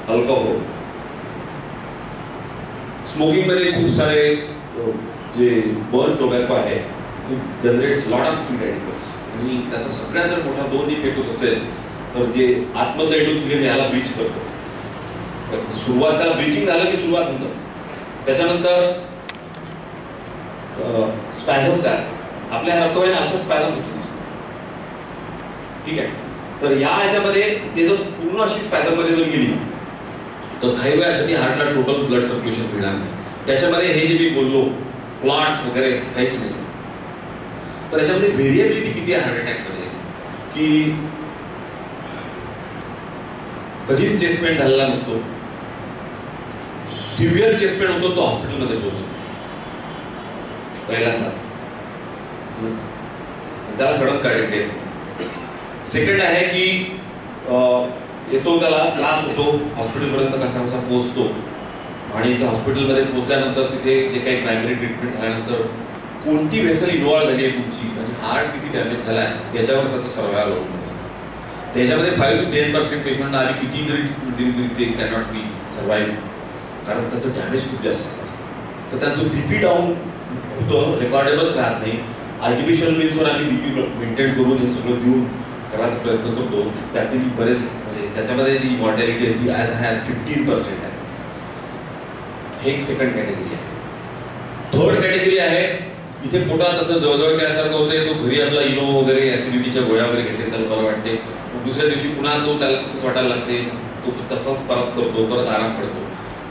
अल्कोहोल, स्मोकिंग मध्ये खूप सारे जे बर्न टोबॅको आहे generates lot of free radicals. आणि त्याचा सगळ्यात जर मोठा दोन इफेक्ट होत असेल तर जे आतमधलं एंडोथेलियम याला ब्लीच करतो. सुरुवात त्याला ब्लिचिंग झालं की सुरुवात होतं, त्याच्यानंतर स्पॅझम काय आपल्या रक्तवाहिनी असं स्पॅझम होतं. ठीक आहे, तर या ह्याच्यामध्ये ते जर पूर्ण अशी स्पॅझम मध्ये जर गेली तर काही वेळासाठी हार्टला टोटल ब्लड सर्क्युलेशन मिळणार नाही. त्याच्यामध्ये हे जे मी बोललो क्लॉट वगैरे काहीच नाही. तर याच्यामध्ये व्हेरिएबिलिटी किती आहे हार्ट अटॅक मध्ये, की कधीच चेस्ट पेन झालेला नसतो, सिव्हिअर चेस्ट पेन होतो तो हॉस्पिटलमध्ये पोहोचतो पहिल्यांदाच, त्याला सडन कार्डियक डेथ. सेकंड आहे की येतो, त्याला त्रास होतो, हॉस्पिटलपर्यंत कसा कसा पोहोचतो आणि त्या हॉस्पिटलमध्ये पोहोचल्यानंतर तिथे जे काही प्रायमरी ट्रीटमेंट झाल्यानंतर कोणती व्हेसल इन्व्हॉल्व झाली आहे तुमची आणि हार्ट किती डॅमेज झाला आहे याच्यावर त्याचं सर्वायवल अवलंबून असतं. त्याच्यामध्ये 5 to 10% पेशंटना आम्ही किती जरी ट्रीटमेंट दिली तरी ते कॅनॉट बी सर्वाईव्ह, कारण त्याचं डॅमेज खूप जास्त असतं. तर त्यांचं बीपी डाऊन होतं, रेकॉर्डेबलच राहत नाही. आर्टिफिशियल मीन्सवर आम्ही बीपी मेंटेन करून हे सगळं देऊन करायचा प्रयत्न करतो. त्यातील बरेच म्हणजे त्याच्यामध्ये जी मॉर्टॅलिटी आहे ती ॲज हाय ॲज 15% आहे. हे एक सेकंड कॅटेगरी आहे. थर्ड कॅटेगरी आहे इथे पोटात असं जवळजवळ केल्यासारखं होतंय, तो घरी आपला इनो वगैरे ऍसिडिटीच्या गोळ्या वगैरे घेते, त्याला बरं वाटते, दुसऱ्या दिवशी पुन्हा तो त्याला तसंच वाटायला लागते, तो तसाच परत करतो, परत आराम पडतो.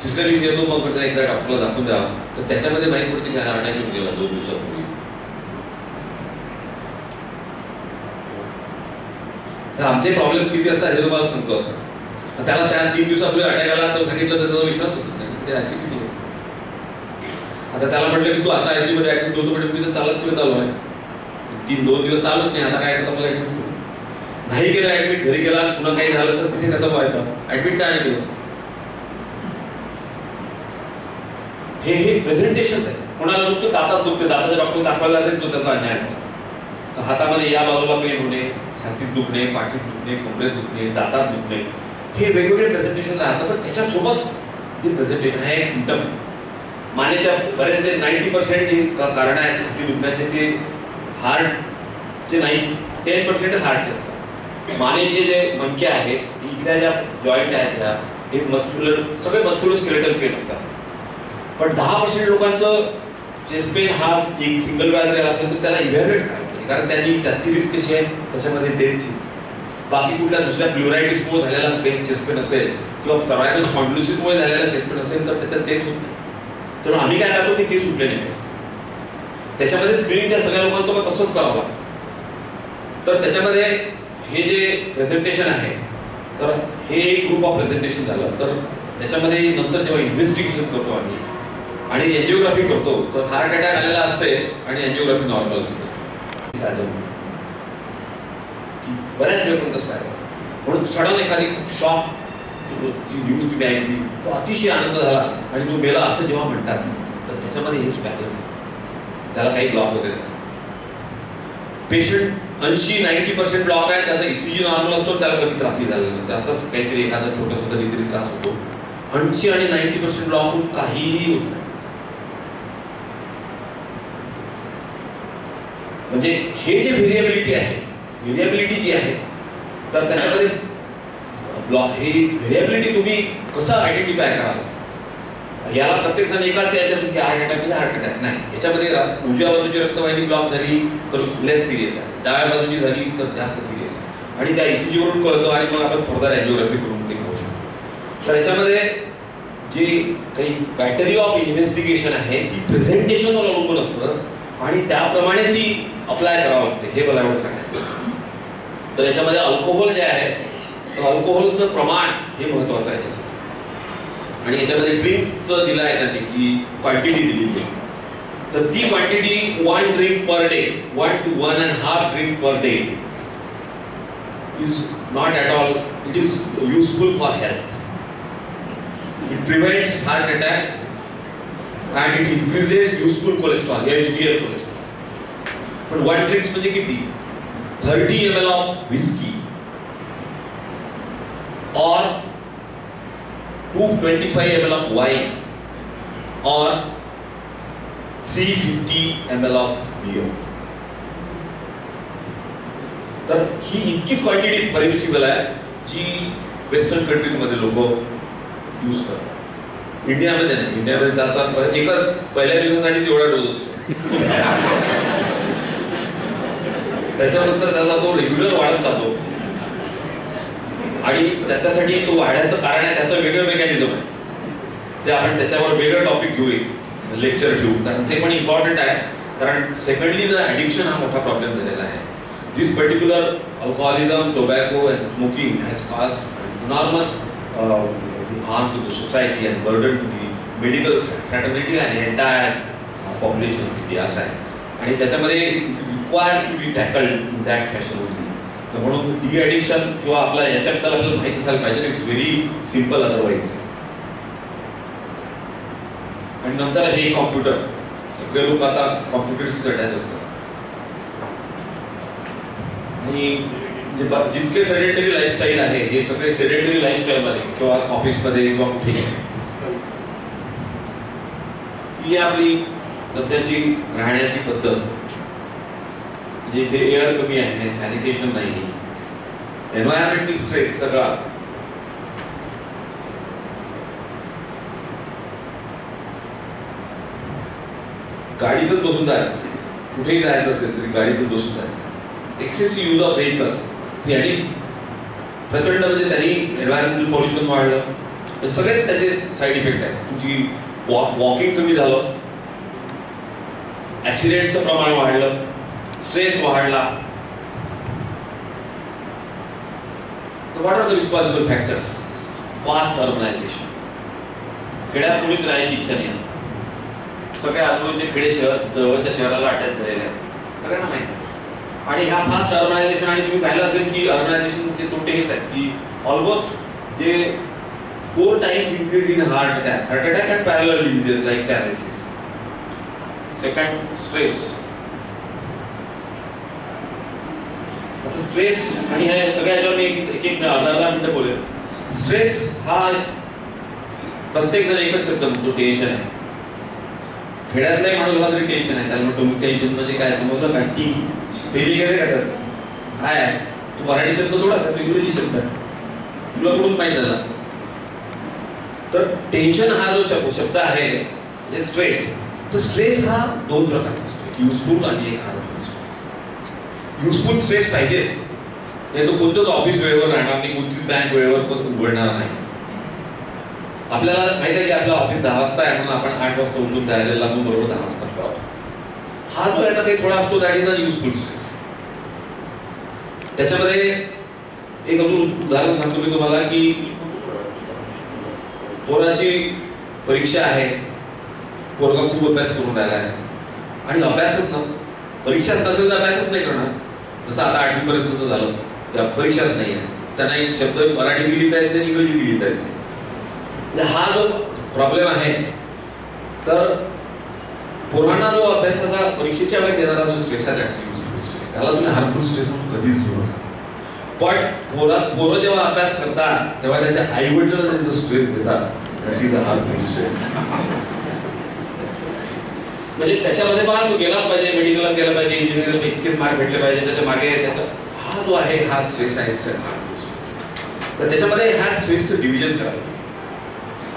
तिसऱ्या दिवशी येतो, मग म्हटलं एकदा डॉक्टरला दाखवून द्यावा, तर त्याच्यामध्ये माहिती पडते की अटॅक येऊन गेला 2 दिवसापूर्वी. आमचे प्रॉब्लेम्स किती असतात हे तुम्हाला सांगतो. आता त्याला त्या 3 दिवसापूर्वी अटॅक आला तर सांगितलं तर त्याचा विश्वास बसत नाही, ते ऍसिडिटी आहे. आता त्याला म्हटलं की तू आता आयसीयू मध्ये ऍडमिट होतो, म्हणजे मी तर चालत पुढे चालू आहे, 2 दिवस चालूच नाही, आता काय करता मला ऍडमिट करू. नाही केलं ऍडमिट, घरी गेला, पुन्हा काही झालं तर तिथे खतम व्हायचा. ऍडमिट काय केलं. हे प्रेझेंटेशन आहे. कोणाला नुसतं दातात दुखते, दाताच्या डॉक्टर दाखवायला लागले तो त्याचा अन्याय नसतो. तर हातामध्ये या बाजूला पेन होणे, छातीत दुखणे, पाठीत दुखणे, कमरेत दुखणे, दातात दुखणे, हे वेगवेगळे प्रेझेंटेशन राहतं. पण त्याच्यासोबत जे प्रेझेंटेशन आहे एक सिम्पटम आहे. मानेच्या बरेच 90% जे कारण आहेत छाती दुखण्याचे ते हार्टचे नाहीच, 10% हार्टचे असतात. मानेचे जे मणके आहेत इथल्या ज्या जॉईंट आहेत त्या हे मस्क्युलर, सगळे मस्क्युलोस्केलेटल पेन असतात. पण 10% लोकांचं चेस्ट पेन हा एक सिंगल व्याज राहिला असेल तर त्याला इव्हॅल्युएट करायला पाहिजे, कारण त्यांनी त्याची रिस्क कशी आहे त्याच्यामध्ये डेथची. बाकी कुठल्या दुसऱ्या प्लुरायटिसमुळे झालेला पेन चेस्ट पेन असेल किंवा सर्वायकल स्पॉन्डिलोसिसमुळे झालेला चेस्ट पेन असेल तर त्याच्यात डेथ होत नाही. तर आम्ही काय करतो की ते सुटले नाही पाहिजे. त्याच्यामध्ये स्क्रीनिंग त्या सगळ्या लोकांचं पण तसंच करावं लागतं. तर त्याच्यामध्ये हे जे प्रेझेंटेशन आहे तर हे एक ग्रुप ऑफ प्रेझेंटेशन झालं. तर त्याच्यामध्ये नंतर जेव्हा इन्व्हेस्टिगेशन करतो आम्ही आणि एंजिओग्राफी करतो तर हार्ट अटॅक आलेला असते आणि एंजिओग्राफी नॉर्मल असते. बऱ्याच वेळपर्यंत पाहिजे. म्हणून सडन एखादी खूप शॉक जी न्यूज तुम्ही ऐकली तो अतिशय आनंद झाला आणि तो मेला असं जेव्हा म्हणतात तर त्याच्यामध्ये हे स्पॅझम, त्याला काही ब्लॉक वगैरे नसतं. पेशंट 80-90% ब्लॉक आहे, त्याचा ECG नॉर्मल असतो, त्याला कधी त्रासही झालेला नसतं. असंच काहीतरी एखादा छोटासा तरी त्रास होतो. 80 आणि 90% ब्लॉक होऊन काहीही होत नाही. म्हणजे हे जे व्हेरिएबिलिटी आहे, व्हेरिएबिलिटी जी आहे तर त्याच्यामध्ये ब्लॉक, ही व्हेरिएबिलिटी तुम्ही कसं आयडेंटिफाय कराल? याला प्रत्येक जण एकाच यायचं की हार्ट अटॅक म्हणजे हार्ट अटॅक नाही. याच्यामध्ये उजव्या बाजूची रक्तवाहिनी ब्लॉक झाली तर लेस सिरियस आहे, डाव्या बाजूची झाली तर जास्त सिरियस आहे आणि त्या ECG वरून कळतं आणि मग आपण फर्दर एंजिओग्राफी करून ते पाहू शकतो. तर याच्यामध्ये जे काही बॅटरी ऑफ इन्व्हेस्टिगेशन आहे ती प्रेझेंटेशनवर अवलंबून असतं आणि त्याप्रमाणे ती अप्लाय करावं लागते, हे मला एवढं सांगायचं. तर याच्यामध्ये अल्कोहोल जे आहे तर अल्कोहोलचं प्रमाण हे महत्वाचं आहे त्यासाठी. आणि याच्यामध्ये ड्रिंक्सचं दिलं आहे त्यांनी की क्वांटिटी दिलेली आहे. तर ती quantity 1 drink per day, 1 to 1.5 drink per day is not at all, it is useful for health. It prevents heart attack and it increases useful cholesterol, HDL cholesterol. पण 1 ड्रिंक्स म्हणजे किती? 30 ml of whisky or 225 ml of wine or 350 ml of beer. तर ही इतकीच quantity permissible आहे जी western countries मध्ये लोक use करतात. इंडियामध्ये नाही. इंडियामध्ये त्याचा एकच पहिल्या दिवसासाठी एवढा डोस असतो, त्याच्यानंतर त्याचा तो रेग्युलर वाढत जातो आणि त्याच्यासाठी तो वाढायचं कारण आहे त्याचं वेगळं मेकॅनिझम आहे. ते आपण त्याच्यावर वेगळं टॉपिक घेऊ, एक लेक्चर ठेवू, कारण ते पण इम्पॉर्टंट आहे. कारण सेकंडली द ॲडिक्शन हा मोठा प्रॉब्लेम झालेला आहे. This particular alcoholism, tobacco and smoking has caused enormous harm to the society and burden to the medical fraternity and entire population of India असं आहे. आणि त्याच्यामध्ये requires to be tackled in that fashion only. तर म्हणून D addiction किंवा आपला याच्याबद्दल आपल्याला माहिती असायला पाहिजे. It's very simple otherwise. आणि नंतर हे कॉम्प्युटर, सगळे लोक आता कॉम्प्युटरशी अटॅच असतात आणि जितके सेडेंटरी लाईफस्टाईल आहे हे सगळे सेडेंटरी लाईफस्टाईल मध्ये किंवा ऑफिसमध्ये किंवा कुठे ही आपली सध्याची राहण्याची पद्धत. म्हणजे इथे एअर कमी आहे, सॅनिटेशन नाही, एन्व्हायरमेंटल स्ट्रेस सगळा. गाडीतच बसून जायचं, कुठेही जायचं असेल तरी गाडीतच बसून जायचं. एक्सेसिव्ह यूज ऑफ व्हेकल ती आणि प्रचंड म्हणजे त्यांनी एन्व्हायरमेंटल पॉल्युशन वाढलं, सगळेच त्याचे साईड इफेक्ट आहेत. तुमची वॉकिंग कमी झालं, ऍक्सिडेंटचं प्रमाण वाढलं, स्ट्रेस वाढला. तर what are the responsible factors? Fast urbanization. खेड्यात कोणीच राहायची इच्छा नाही. सगळ्या आजूबाजूचे खेडे जवळच्या शहराला अटॅच झालेले आहेत, सगळ्यांना माहिती आहे. आणि ह्या फास्ट अर्बनायझेशन, आणि तुम्ही पाहिलं असेल की अर्बनायझेशनचे तोटे हेच आहेत की ऑलमोस्ट जे 4 times increase in heart attack and parallel diseases like paralysis. Second stress. आता स्ट्रेस आणि हे सगळ्या ह्याच्यावर मी एक एक अर्धा मिनिटं बोलेल. स्ट्रेस हा प्रत्येक जण एकच शब्द म्हणतो, टेन्शन आहे. खेड्यातलाही माणूस झाला तरी टेन्शन आहे. त्याला म्हणतो टेन्शन म्हणजे काय समजलं का? टी स्पेलिंग आहे का त्याचं काय आहे? तू मराठी शब्द थोडा का, तू इंग्रजी शब्द आहे, तुला कुठून माहित झाला? तर टेन्शन हा जो शब्द आहे म्हणजे स्ट्रेस. तर स्ट्रेस हा दोन प्रकारचा असतो, एक युजफुल आणि एक हार्मफुल स्ट्रेस. युजफुल स्ट्रेस पाहिजेच, नाही तो कोणतंच ऑफिस वेळेवर राहणार नाही, कोणतीच बँक वेळेवर उघडणार नाही. आपल्याला माहिती आहे की आपलं ऑफिस 10 वाजता आहे म्हणून आपण 8 वाजता उठून तयारीला लागून बरोबर 10 वाजता पळावं. हा जो याचा काही थोडा असतो that is a useful stress. त्याच्यामध्ये एक अजून उदाहरण सांगतो मी तुम्हाला की पोराची परीक्षा आहे, पोरगा खूप अभ्यास करून राहिला आहे आणि अभ्यासच ना परीक्षाच नसेल तर अभ्यासच नाही करणार. जसं आता 8वी पर्यंतच झालं की परीक्षाच नाही आहे, त्यांना एक शब्द मराठी दिली तर येत, इंग्रजी दिली तर येत नाही. हा जो प्रॉब्लेम आहे, तर पोरांना जो अभ्यासाचा परीक्षेच्या वेळेस येणारा जो स्ट्रेस आहे त्याला तुम्ही हार्मफुल स्ट्रेस म्हणून कधीच घेऊ नका. पण पोरं जेव्हा अभ्यास करतात तेव्हा त्याच्या आई वडिलांना जो स्ट्रेस देतात that is a harmful stress. म्हणजे त्याच्यामध्ये पहा, तो गेलाच पाहिजे, मेडिकलला गेला पाहिजे, इंजिनिअरिंगला इतकेच मार्क भेटले पाहिजे, त्याच्या मागे त्याचा हा जो आहे हा स्ट्रेस आहे हार्मफुल स्ट्रेस. तर त्याच्यामध्ये ह्या स्ट्रेसचं डिव्हिजन करावं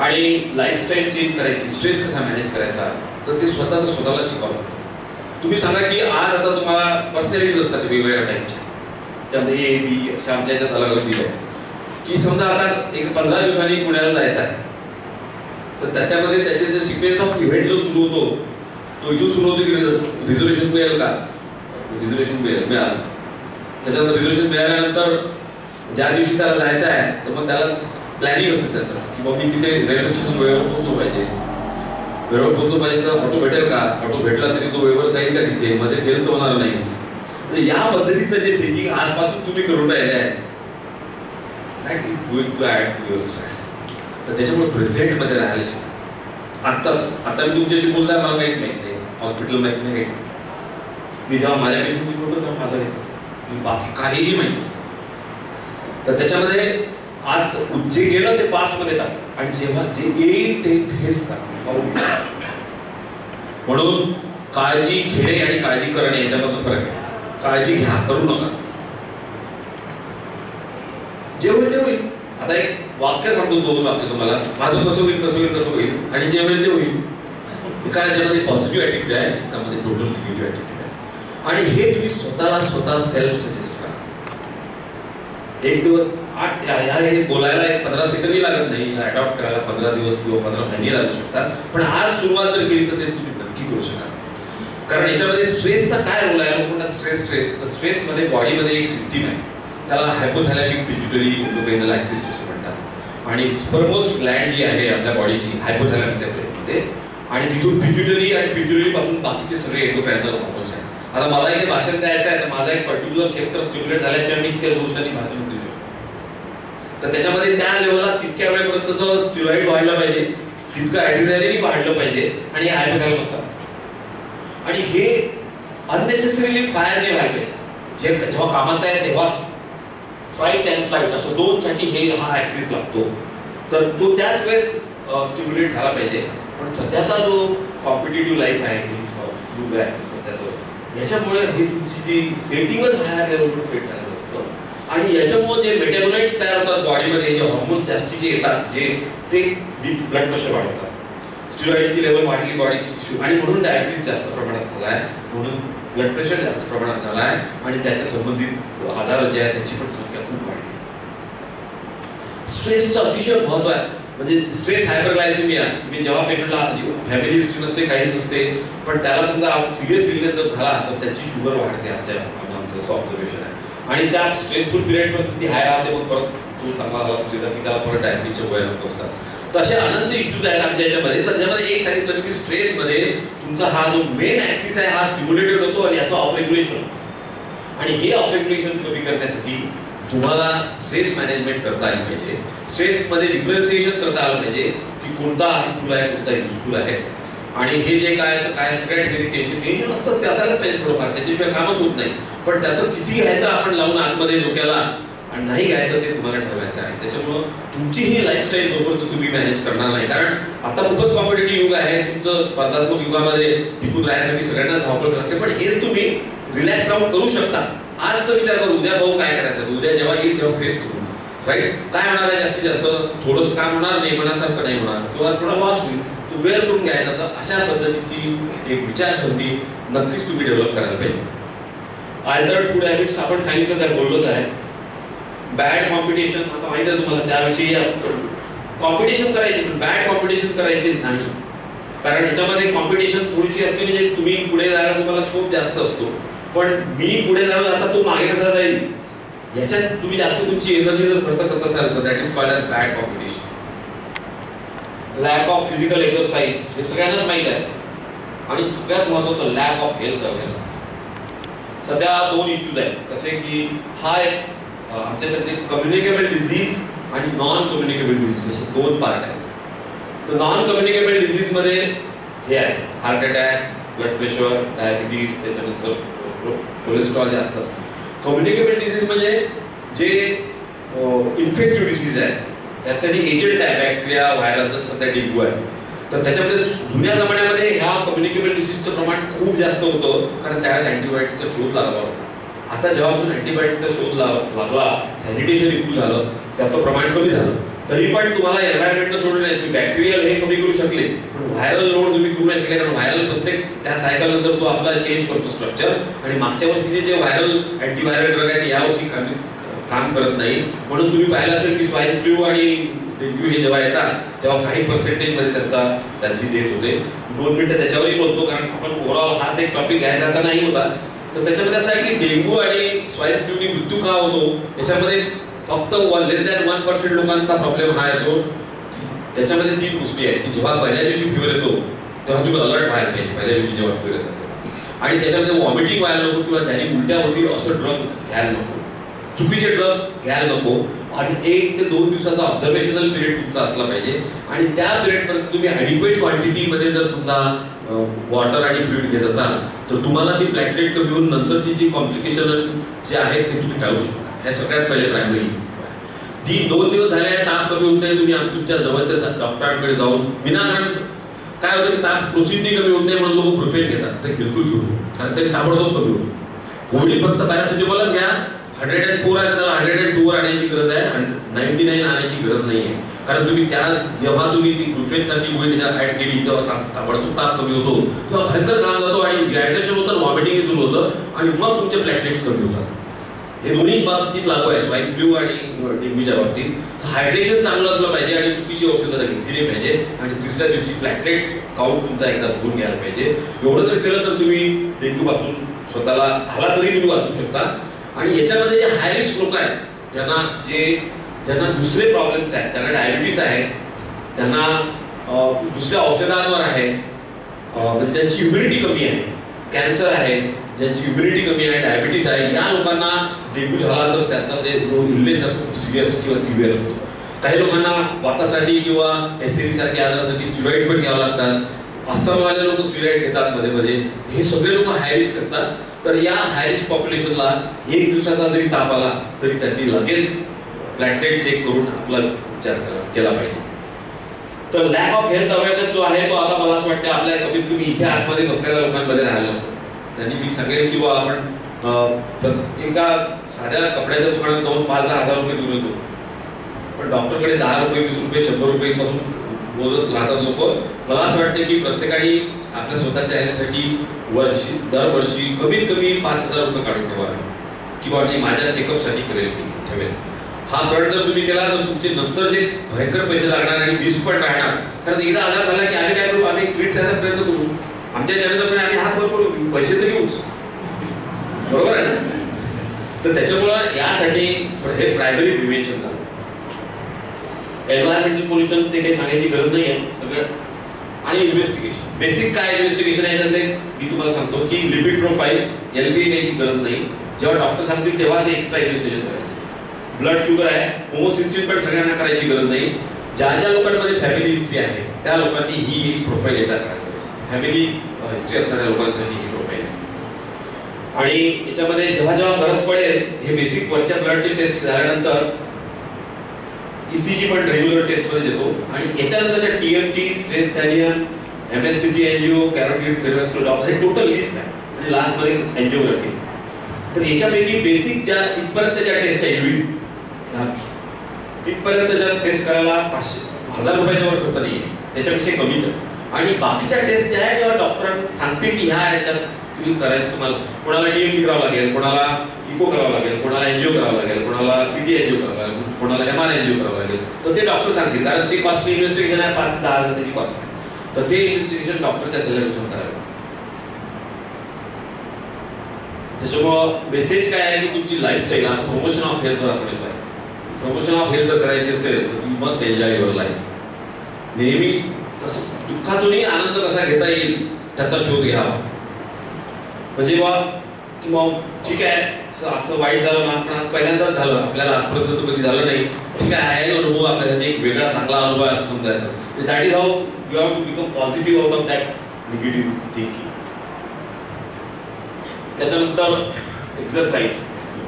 आणि लाईफस्टाईल चेंज करायची, स्ट्रेस कसा मॅनेज करायचा, तर ते स्वतःला शिकावं लागतं. तुम्ही सांगा की आज आता तुम्हाला पर्सनॅलिटीज असतात वेगवेगळ्या टाईपच्या, त्यामध्ये ए बी अशा आमच्या ह्याच्यात अलग अलग दिलं आहे की समजा आता एक 15 दिवसांनी पुण्याला जायचं आहे, तर त्याच्यामध्ये त्याचे जे सिक्वेन्स ऑफ इव्हेंट जो सुरू होतो तो इथून सुरू होतो की रिझर्वेशन मिळेल का, रिझर्वेशन मिळालं. त्याच्यानंतर रिझर्वेशन मिळाल्यानंतर ज्या दिवशी त्याला जायचं आहे तर मग त्याला प्लॅनिंग असेल त्याचं की बाबा मी तिथे रेल्वे स्टेशन वेळेवर पोहोचलो पाहिजे, वेळेवर पोहोचलो पाहिजे तर ऑटो भेटेल का, ऑटो भेटला तरी तो वेळेवर जाईल का, तिथे मध्ये फेल तर होणार नाही. या पद्धतीचं जे थिंकिंग आजपासून तुम्ही करून राहिले आहे that is going to add to your stress. तर त्याच्यामुळे प्रेझेंटमध्ये राहायला शिका. आत्ताच आता मी तुमच्याशी बोलताय, मला काहीच माहित नाही, हॉस्पिटल माहित नाही, काहीच माहित. मी जेव्हा माझ्या पेशंटशी बोलतो तेव्हा माझं काहीच असतं, मी बाकी काहीही माहित नसतं. तर त्याच्यामध्ये आज जे गेलं ते पास्टमध्ये टाक आणि जेव्हा जे येईल ते फेस करा. म्हणून काळजी घेणे आणि काळजी करणे याच्यामध्ये फरक आहे. काळजी घ्या, करू नका. जे होईल ते होईल. आता एक वाक्य सांगतो, 2 वाक्य तुम्हाला, माझं कसं होईल कसं होईल कसं होईल आणि जे होईल ते होईल. काय याच्यामध्ये पॉझिटिव्ह ॲटिट्यूड आहे, त्यामध्ये टोटल निगेटिव्ह ॲटिट्यूड आहे. आणि हे तुम्ही स्वतः सेल्फ सजेस्ट करा. एक दिवस हे बोलायला 15 सेकंदही लागत नाही, अडॉप्ट करायला 15 दिवस किंवा 15 महिने लागू शकतात. पण आज सुरुवात जर केली तर ते तुम्ही नक्की करू शकाल. कारण याच्यामध्ये स्ट्रेसचा काय रोल आहे? लोक म्हणतात स्ट्रेस तर स्ट्रेसमध्ये बॉडीमध्ये एक सिस्टीम आहे, त्याला हायपोथॅलॅमिक पिट्युटरी एंडोक्राइनल ॲक्सिस सिस्टम म्हणतात. आणि सुपरमोस्ट ग्लँड जी आहे आपल्या बॉडीची हायपोथॅलॅमिकच्या प्लेटमध्ये, आणि तिथून पिट्युटरी आणि पिट्युटरी पासून बाकीचे सगळे एंडोक्राइनल हॉर्मोन्स आहेत. आता मला इथे भाषण द्यायचं आहे तर माझा एक पर्टिक्युलर सेक्टर स्टिम्युलेट झाल्याशिवाय मी इतक्या दिवसांनी भाषण देऊ शकतो. तर त्याच्यामध्ये त्या लेवलला तितक्या वेळेपर्यंतचं स्टिरॉइड वाढलं पाहिजे, तितकं ॲड्रिनालिन वाढलं पाहिजे आणि हायपोथॅलॅमस असतात. आणि हे अननेसेसरीली फायर नाही व्हायला पाहिजे. जेव्हा कामाचं आहे तेव्हाच फाईट अँड फ्लाईट असं 2 साठी हा ॲक्सिस लागतो. तर तो त्याच वेळेस स्टिम्युलेट झाला पाहिजे. पण सध्याचा जो कॉम्पिटेटिव्ह लाईफ आहे सध्याचं, याच्यामुळे हे तुमची जी सेटिंगच हायर लेवलवर सेट झालेलं असतं. आणि याच्यामुळे जे मेटाबोलाइट्स तयार होतात बॉडीमध्ये, जे हॉर्मोन जास्तीचे येतात, जे ते ब्लड प्रेशर वाढवतात, स्टिरॉइडची लेवल वाढली बॉडी इश्यू, आणि म्हणून डायबिटीज जास्त प्रमाणात झाला आहे, म्हणून ब्लड प्रेशर जास्त प्रमाणात झाला आहे, आणि त्याच्या संबंधित आजार जे आहेत त्याची पण संख्या खूप वाढली. स्ट्रेसचं अतिशय महत्व आहे. म्हणजे स्ट्रेस हायपरग्लायसेमिया, तुम्ही जेव्हा पेशंटला फॅमिली हिस्ट्री नसते, काहीच नसते, पण त्याला समजा सिरियस इलनेस जर झाला तर त्याची शुगर वाढते. आमचं असं ऑब्झर्वेशन आहे. आणि त्या स्ट्रेसफुल पिरियड पर्यंत ती हाय राहते, मग परत तो चांगला झाला स्टेज की त्याला परत डायबिटीजच्या गोळ्या नको असतात. तर असे अनंत इश्यूज आहेत आमच्या याच्यामध्ये. तर त्याच्यामध्ये एक सांगितलं की स्ट्रेसमध्ये तुमचा हा जो मेन ॲक्सिस आहे हा स्टिम्युलेटेड होतो आणि याचं ऑपरेग्युलेशन, आणि हे ऑपरेग्युलेशन कमी करण्यासाठी तुम्हाला स्ट्रेस मॅनेजमेंट करता आली पाहिजे. स्ट्रेसमध्ये डिफरन्सिएशन करता आलं पाहिजे की कोणता हार्मफुल आहे, कोणता युजफुल आहे. आणि हे जे काय सगळ्या ठिकाणी टेन्शन असतंच, ते असायलाच पाहिजे थोडंफार, त्याच्याशिवाय कामच होत नाही. पण त्याचं किती घ्यायचं आपण लावून आतमध्ये डोक्याला आणि नाही घ्यायचं ते तुम्हाला ठरवायचं आहे. त्याच्यामुळं तुमची ही लाईफस्टाईल जोपर्यंत तुम्ही मॅनेज करणार नाही, कारण आता खूपच कॉम्पिटेटिव्ह युग आहे तुमचं, स्पर्धात्मक युगामध्ये टिकून राहण्यासाठी सगळ्यांना धावपळ लागते. पण हेच तुम्ही रिलॅक्स राहून करू शकता. आजचा विचार करू, उद्या भाऊ काय करायचं, उद्या जेव्हा येईल तेव्हा फेस करू, राईट. काय होणार आहे जास्तीत जास्त, थोडंसं काम होणार नाही, मनासारखं नाही होणार किंवा थोडा लॉस होईल, तो वेळ करून घ्यायचा. तर अशा पद्धतीची एक विचारसरणी नक्कीच तुम्ही डेव्हलप करायला पाहिजे. अल्टर्ड फूड हॅबिट्स आपण सांगितलं जर बोललोच आहे. बॅड कॉम्पिटिशन, आता माहिती आहे तुम्हाला, त्याविषयी कॉम्पिटिशन करायची पण बॅड कॉम्पिटिशन करायची नाही. कारण ह्याच्यामध्ये कॉम्पिटिशन थोडीशी असली म्हणजे तुम्ही पुढे जायला तुम्हाला स्कोप जास्त असतो, पण मी पुढे जाणार आता तो मागे कसा जाईल याच्यात तुम्ही जास्त तुमची एनर्जी जर खर्च करत असाल तर that is called as bad competition. Lakh of physical exercise हे सगळ्यांनाच माहित आहे. आणि सगळ्यात महत्वाचं लॅक ऑफ हेल्थ अवेअरनेस. सध्या 2 इश्यूज आहेत, कसे की हा एक आमच्याच्यातले कम्युनिकेबल डिझीज आणि नॉन कम्युनिकेबल डिझीज असे 2 पार्ट आहेत. तर नॉन कम्युनिकेबल डिझीज मध्ये हे आहे heart attack, blood pressure, diabetes, त्याच्यानंतर कोलेस्ट्रॉल जास्त असतं. कम्युनिकेबल डिझीज म्हणजे जे इन्फेक्टिव्ह डिझीज आहे त्यासाठी एजंट आहे, बॅक्टेरिया, व्हायरस, जसं सध्या डेंग्यू आहे. तर त्याच्यामध्ये जुन्या जमान्यामध्ये ह्या कम्युनिकेबल डिझीजचं प्रमाण खूप जास्त होतं, कारण त्यावेळेस अँटीबायोटिकचा शोध लागला होता. आता जेव्हापासून अँटीबायोटिकचा शोध लागला, सॅनिटेशन इम्प्रूव्ह झालं, त्याचं प्रमाण कमी झालं. तरी पण तुम्हाला एन्व्हायरमेंटनं सोडलं नाही, तुम्ही बॅक्टेरियल हे कमी करू शकले पण व्हायरल लोड तुम्ही करू नाही शकले, कारण व्हायरल प्रत्येक त्या सायकल नंतर तो आपला चेंज करतो स्ट्रक्चर. आणि मागच्या वर्षीचे जे व्हायरल अँटीव्हायरल ड्रग आहेत यावर्षी काम करत नाही. म्हणून तुम्ही पाहिलं असेल की स्वाईन फ्लू आणि डेंग्यू हे जेव्हा येतात तेव्हा काही पर्सेंटेजमध्ये त्यांची डेथ होते. 2 मिनिटं त्याच्यावरही बोलतो, कारण आपण ओव्हरऑल हाच एक टॉपिक घ्यायचा असा नाही होता. तर त्याच्यामध्ये असं आहे की डेंग्यू आणि स्वाईन फ्लूनी मृत्यू का होतो याच्यामध्ये फक्त -1% लोकांचा प्रॉब्लेम हा येतो. त्याच्यामध्ये 3 गोष्टी आहेत की जेव्हा पहिल्या दिवशी फीवर येतो तेव्हा तुम्ही अलर्ट व्हायला पाहिजे, पहिल्या दिवशी जेव्हा फीवर येतात. आणि त्याच्यामध्ये व्हॉमिटिंग व्हायला नको किंवा ज्याने उलट्या होतील असं ड्रग घ्यायला नको, चुकीचे ड्रग घ्यायला नको. आणि 1 ते 2 दिवसाचा ऑब्झर्वेशनल पिरियड तुमचा असला पाहिजे. आणि त्या पिरियडपर्यंत तुम्ही ॲडिक्वेट क्वांटिटीमध्ये जर समजा वॉटर आणि फ्लुइड घेत असाल तर तुम्हाला ती प्लॅटलेट कमी होऊन नंतरची जी कॉम्प्लिकेशन जे आहेत ते तुम्ही टाळू शकता. हे सगळ्यात पहिले प्रायमरी. 2 दिवस झाले ताप कमी होत नाही, तुम्ही तुमच्या जवळच्या डॉक्टरांकडे जाऊन विनाकारण काय होतं की ताप प्रोसिडनी कमी होत नाही म्हणून लोक प्रोफेन घेतात, ते बिलकुल घेऊ नये, कारण ते ताबडतोब कमी होईल. गोळी फक्त पॅरासिटामॉलच घ्या. 104 आहे त्याला 102 वर आणण्याची गरज आहे आणि 99 आणायची गरज नाही आहे. कारण तुम्ही जेव्हा तुम्ही ती ग्लुफेनसारखी गोळी त्याच्यात ऍड केली तेव्हा ताबडतोब ताप कमी होतो, तेव्हा भयंकर घाम जातो आणि डिहायड्रेशन होतं, व्हॉमिटिंग सुरू होतं आणि मग तुमचे प्लॅटलेट्स कमी होतात. हे दोन्ही बाबतीत लागू आहे, स्वाईन फ्लू आणि डेंग्यूच्या बाबतीत. हायड्रेशन चांगलं असलं पाहिजे आणि चुकीची औषधं घेतली नाही पाहिजे. आणि तिसऱ्या दिवशी प्लॅटलेट काउंट तुमचा एकदा बघून घ्यायला पाहिजे. एवढं जर केलं तर तुम्ही डेंग्यू पासून स्वतःला झाला तरी तुम्ही वाचू शकता. आणि याच्यामध्ये जे हाय रिस्क लोक आहेत, ज्यांना दुसरे प्रॉब्लेम्स आहेत, त्यांना डायबिटीस आहे, त्यांना दुसऱ्या औषधांवर आहे, म्हणजे ज्यांची इम्युनिटी कमी आहे, कॅन्सर आहे, ज्यांची इम्युनिटी कमी आहे, डायबिटीस आहे, या लोकांना डेंग्यू झाला तर त्याचा जे इल्नेस खूप सिरियस किंवा सिव्हिअर असतो. काही लोकांना वातासाठी किंवा एसिडी सारख्या आजारासाठी स्टिरॉइड पण घ्यावं लागतात. अस्थमावाले लोक स्टिरॉइड घेतात मध्ये मध्ये. हे सगळे लोक हाय रिस्क असतात. तर या हाय रिस्क पॉप्युलेशनला 1 दिवसाचा जरी ताप आला तरी त्यांनी लगेच प्लॅटलेट चेक करून आपला उपचार केला पाहिजे. तर लॅक ऑफ हेल्थ अवेअरनेस जो आहे तो आता मला असं वाटतं आपल्या कमीत कमी इथे आतमध्ये बसलेल्या लोकांमध्ये राहिला नको. त्यांनी मी सांगेल की आपण एका साध्या कपड्याच्या दुकानात जाऊन 5-10 हजार रुपये देऊन येतो, पण डॉक्टरकडे 10 रुपये, 20 रुपये, 100 रुपये पासून बोलत राहतात लोक. मला असं वाटतं की प्रत्येकाने आपल्या स्वतःच्या हेल्थसाठी दरवर्षी कमीत कमी 5,000 रुपये काढून ठेवावे, किंवा मी माझ्या चेकअपसाठी ठेवेल. हा फंड जर तुम्ही केला तर तुमचे नंतर जे भयंकर पैसे लागणार आणि रिस्क पण राहणार. कारण एकदा आजार झाला की आम्ही काय करू, आम्ही क्विट राहायचा प्रयत्न करू, आमच्या जमिनीमध्ये आम्ही हात वर करू, पैसे तरी येऊच, बरोबर आहे ना. तर त्याच्यामुळं यासाठी हे प्रायमरी प्रिव्हेन्शन झालं. एन्व्हायरमेंटल पोल्युशन ते काही सांगायची गरज नाही आहे सगळं. आणि इन्व्हेस्टिगेशन, बेसिक काय इन्व्हेस्टिगेशन आहे त्यातले मी तुम्हाला सांगतो की लिपिड प्रोफाईल, LPA घ्यायची गरज नाही. जेव्हा डॉक्टर सांगतील तेव्हाच एक्स्ट्रा इन्व्हेस्टिगेशन करायचं. ब्लड शुगर आहे, होमोसिस्टीन पण सगळ्यांना करायची गरज नाही. ज्या ज्या लोकांमध्ये फॅमिली हिस्ट्री आहे त्या लोकांनी ही एक प्रोफाईल एकदा करायला पाहिजे. फॅमिली हिस्ट्री असणाऱ्या लोकांसाठी ही प्रोफाईल आहे. आणि याच्यामध्ये जेव्हा जेव्हा गरज पडेल हे बेसिक वरच्या ब्लडची टेस्ट झाल्यानंतर ECG पण रेग्युलर टेस्टमध्ये देतो. आणि याच्यानंतरच्या TMT, स्ट्रेस थॅलियन, MSCT एंजिओ, कॅरोटिड पेरिव्हेस्क्युलर हे टोटल लिस्ट आहे. म्हणजे लास्टमध्ये एंजिओग्राफी. तर याच्यापैकी बेसिक ज्या इथपर्यंतच्या टेस्ट आहे UV तिथपर्यंतच्या टेस्ट करायला 500,000 रुपयाच्या वर खर्च नाही आहे, त्याच्यापेक्षा कमीच आहे. आणि बाकीच्या टेस्ट ज्या आहे जेव्हा डॉक्टर सांगते की ह्या याच्यात तुम्ही करायचं, तुम्हाला कोणाला TMT करावं लागेल, कोणाला इको करावं लागेल, कोणाला एंजिओ करावं लागेल, कोणाला CT एंजिओ करावं लागेल, कोणाला MR एंजिओ करावं लागेल, तर ते डॉक्टर सांगतील. कारण ते कॉस्टली इन्व्हेस्टिगेशन आहे, 5 ते 10,000 त्याची कॉस्ट आहे. तर ते इन्व्हेस्टिगेशन डॉक्टरच्या सल्ल्यानुसार करावे. त्याच्यामुळं मेसेज काय आहे की तुमची लाईफस्टाईल, आता प्रमोशन ऑफ हेल्थवर आपण येतो आहे. प्रमोशन ऑफ हेल्थ जर करायची असेल तर you must enjoy your life. नेहमी दुःखातूनही आनंद कसा घेता येईल त्याचा शोध घ्यावा. म्हणजे बा की मग ठीक आहे असं वाईट झालं ना, पण आज पहिल्यांदाच झालं, आपल्याला आजपर्यंत तो कधी झालं नाही, ठीक आहे अनुभव आपल्यासाठी एक वेगळा चांगला अनुभव आहे असं समजायचं. That is how you have to become positive out of that negative thinking. त्याच्यानंतर एक्झरसाइज,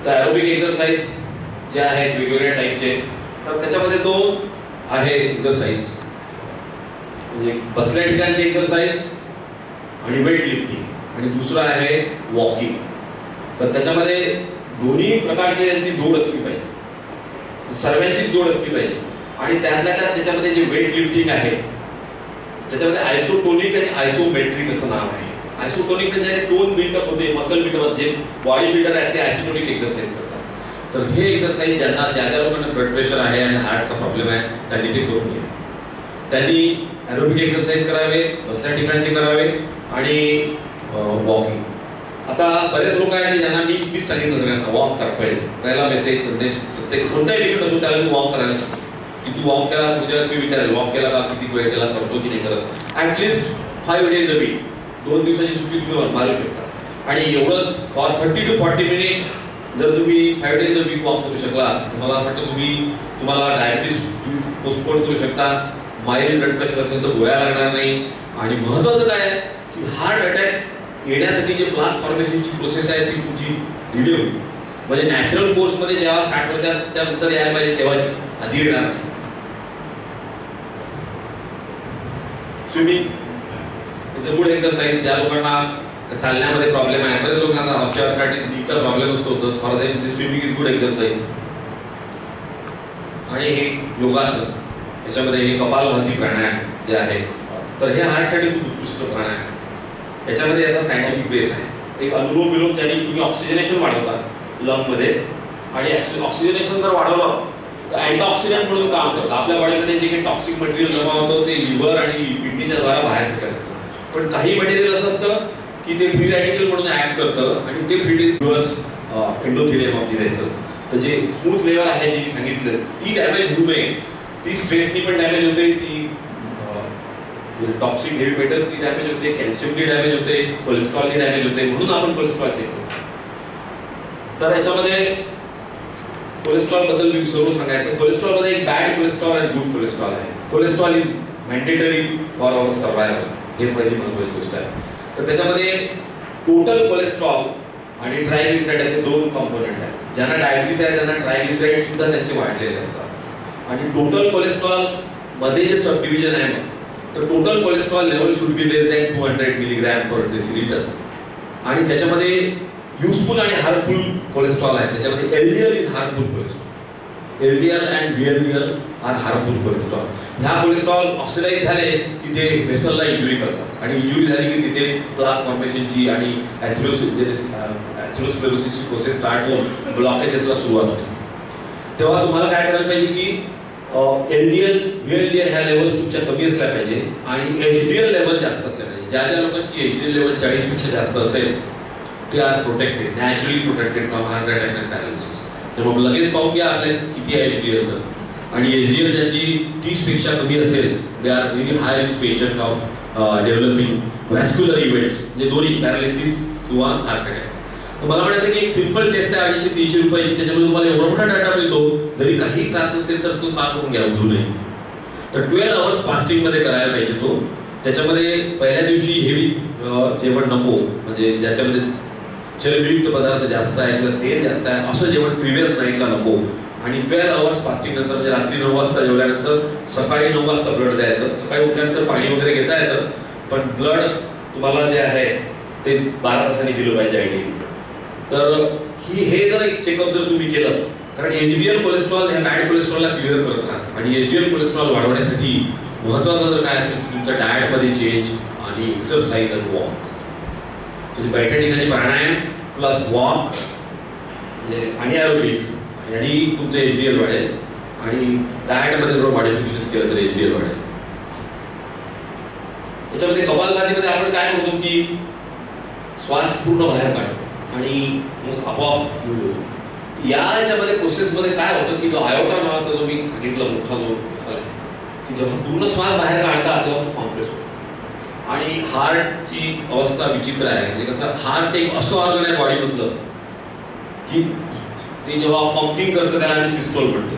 तर ॲरोबिक एक्झरसाइज जे आहेत वेगवेगळ्या टाईपचे, तर त्याच्यामध्ये 2 आहे एक्झरसाइज. म्हणजे बसल्या ठिकाणची एक्झरसाइज आणि वेट लिफ्टिंग, आणि दुसरं आहे वॉकिंग. तर त्याच्यामध्ये दोन्ही प्रकारची यांची जोड असली पाहिजे, सर्वांची जोड असली पाहिजे. आणि त्यातल्या त्यात त्याच्यामध्ये जे वेट लिफ्टिंग आहे त्याच्यामध्ये आयसोटोनिक आणि आयसोमेट्रिक असं नाव आहे. आयसोटोनिक म्हणजे टोन बिल्डअप होते, मसल बिल्डअप, जे बॉडी बिल्डर आहेत ते आयसोटोनिक एक्झरसाइज करतात. तर हे एक्झरसाइज ज्यांना ज्या लोकांना ब्लड प्रेशर आहे आणि हार्टचा प्रॉब्लेम आहे त्यांनी ते करून घ्या. त्यांनी ॲरोबिक एक्झरसाइज करावे, बसल्या ठिकाणचे करावे आणि वॉकिंग. आता बरेच लोक आहेत ज्यांना मीच सांगितलं सगळ्यांना वॉक करा पाहिजे. पहिला मेसेज संदेश प्रत्येक कोणताही पेशंट असो त्याला मी वॉक करायला सांगतो की तू वॉक केला. पुढच्या वेळेस मी विचारेल वॉक केला का, किती वेळ केला, करतो की नाही करत. ॲटलिस्ट 5 days a week, 2 दिवसाची सुट्टी तुम्ही मारू शकता. आणि एवढं फॉर 30 to 40 minutes जर तुम्ही 5 days a week वॉक करू शकला, तुम्हाला असं वाटतं तुम्हाला डायबिटीस पोस्टपोन करू शकता, माइल्ड ब्लड प्रेशर असेल तर गोळ्या लागणार नाही. आणि महत्त्वाचं काय आहे की हार्ट अटॅक येण्यासाठी जे प्लाक फॉर्मेशनची प्रोसेस आहे ती तुमची डिले होईल. म्हणजे नॅचरल कोर्समध्ये जेव्हा 60 वर्षाच्या नंतर यायला पाहिजे तेव्हाची आधी येणार नाही. Swimming is a good exercise. ज्या लोकांना चालण्यामध्ये प्रॉब्लेम आहे, बरेच लोक सांगतात ऑस्टिओआर्थरायटिस नीचा प्रॉब्लेम असतो, तर for them swimming is good exercise. आणि हे योगासन, याच्यामध्ये हे कपालभाती प्राणायाम जे आहे, तर हे हार्टसाठी खूप उत्कृष्ट प्राणायाम आहे. याच्यामध्ये याचा सायंटिफिक बेस आहे. एक अनुलोम विलोम ज्याने तुम्ही ऑक्सिजनेशन वाढवता लंगमध्ये, आणि ऑक्सिजनेशन जर वाढवलं तर अँटीऑक्सिडंट म्हणून काम करतं. आपल्या बॉडीमध्ये जे काही टॉक्सिक मटेरियल जमा होतं ते लिव्हर आणि किडनीच्या द्वारा बाहेर फेकलं जातं. पण काही मटेरियल असं असतं की ते फ्री रॅडिकल म्हणून ऍक्ट करतं आणि ते free reverse endothelium of the vessel. तर जे स्मूथ लेवल आहे जे मी सांगितलं ती डॅमेज होऊ नये, ती स्ट्रेसनी पण डॅमेज होते, ती टॉक्सिक हेवी मेटल्सनी डॅमेज होते, कॅल्शियमनी डॅमेज होते, कोलेस्ट्रॉलनी डॅमेज होते, म्हणून आपण कोलेस्ट्रॉल चेक करतो. तर याच्यामध्ये कोलेस्ट्रॉल बद्दल मी सर्व सांगायचं. कोलेस्ट्रॉल मध्ये एक बॅड कोलेस्ट्रॉल आणि गुड कोलेस्ट्रॉल आहे. Cholesterol is mandatory for our survival, हे पहिली महत्त्वाची गोष्ट आहे. तर त्याच्यामध्ये टोटल कोलेस्ट्रॉल आणि ट्रायग्लिसराईड असे 2 कंपोनेंट आहेत. ज्यांना डायबिटीस आहे त्यांना ट्रायग्लिसराईड सुद्धा त्यांचे वाढलेले असतात. आणि टोटल कोलेस्ट्रॉल मध्ये जे सब डिव्हिजन आहे मग, तर total cholesterol level should be less than 200 milligram per deciliter. आणि त्याच्यामध्ये युजफुल आणि हार्मफुल कोलेस्ट्रॉल आहे. त्याच्यामध्ये LDL is harmful cholesterol. LDL and VLDL are harmful cholesterol. ह्या कोलेस्ट्रॉल ऑक्सिडाइज झाले की ते व्हेसलला इंजुरी करतात, आणि इंजुरी झाली की तिथे प्लाक फॉर्मेशनची आणि ॲथेरोस्क्लेरोसिसची प्रोसेस स्टार्ट होऊन ब्लॉकेजेसला सुरुवात होते. तेव्हा तुम्हाला काय करायला पाहिजे की LDL, VLDL ह्या लेवल्स तुमच्या कमी असल्या पाहिजे आणि HDL लेवल जास्त असल्या पाहिजे. ज्या ज्या लोकांची HDL लेवल 40 पेक्षा जास्त असेल ते are protected, naturally protected from heart attack and paralysis. तर मग लगेच पाहून घ्या आपल्या किती आहे HDL तर. आणि HDL ज्यांची 30 पेक्षा कमी असेल they are very high risk patient of developing vascular events, म्हणजे दोन्ही पॅरालिसिस किंवा हार्ट अटॅक. तर मला म्हणायचं की एक सिंपल टेस्ट आहे 250-300 रुपयाची, त्याच्यामध्ये तुम्हाला एवढा मोठा डाटा मिळतो. जरी काही त्रास नसेल तर तो का करून घ्या, उघडू नये. तर 12 hours फास्टिंगमध्ये करायला पाहिजे तो. त्याच्यामध्ये पहिल्या दिवशी हेवी जेवण नको, म्हणजे ज्याच्यामध्ये चरबीयुक्त पदार्थ जास्त आहे किंवा तेल जास्त आहे असं जेवण प्रिव्हियस नाईटला नको. आणि 12 आवर्स फास्टिंग नंतर, म्हणजे रात्री 9 वाजता जेवल्यानंतर सकाळी 9 वाजता ब्लड द्यायचं. सकाळी उठल्यानंतर पाणी वगैरे घेता येतं, पण ब्लड तुम्हाला जे आहे ते 12 तासांनी दिलं पाहिजे आयडियली. तर हे जर एक चेकअप जर तुम्ही केलं, कारण HDL कोलेस्ट्रॉल ह्या बॅड कोलेस्ट्रॉलला क्लिअर करत राहतं. आणि HDL कोलेस्ट्रॉल वाढवण्यासाठी महत्त्वाचं जर काय असेल की तुमच्या डाएटमध्ये चेंज आणि एक्सरसाइज आणि वॉक, म्हणजे बैठ्या ठिकाणी प्राणायाम प्लस वॉक म्हणजे आणि ॲरोबिक्स आणि तुमचं HDL वाढेल. आणि डाएटमध्ये थोडं मॉडिफिकेशन केलं तर HDL वाढेल. याच्यामध्ये कपालभातीमध्ये आपण काय करतो की श्वास पूर्ण बाहेर काढतो आणि मग आपोआप घेऊन येतो. याच्यामध्ये प्रोसेसमध्ये काय होतं की जो आयोटा नावाचा जो मी सांगितलं मोठा जो मसाला आहे की जेव्हा पूर्ण श्वास बाहेर काढता तेव्हा तो कॉम्प्रेस होतो. आणि हार्टची अवस्था विचित्र आहे. म्हणजे कसं, हार्ट एक असं ऑर्गन आहे बॉडीमधलं की ते जेव्हा पंपिंग करतं त्याला आम्ही सिस्टोल म्हणतो.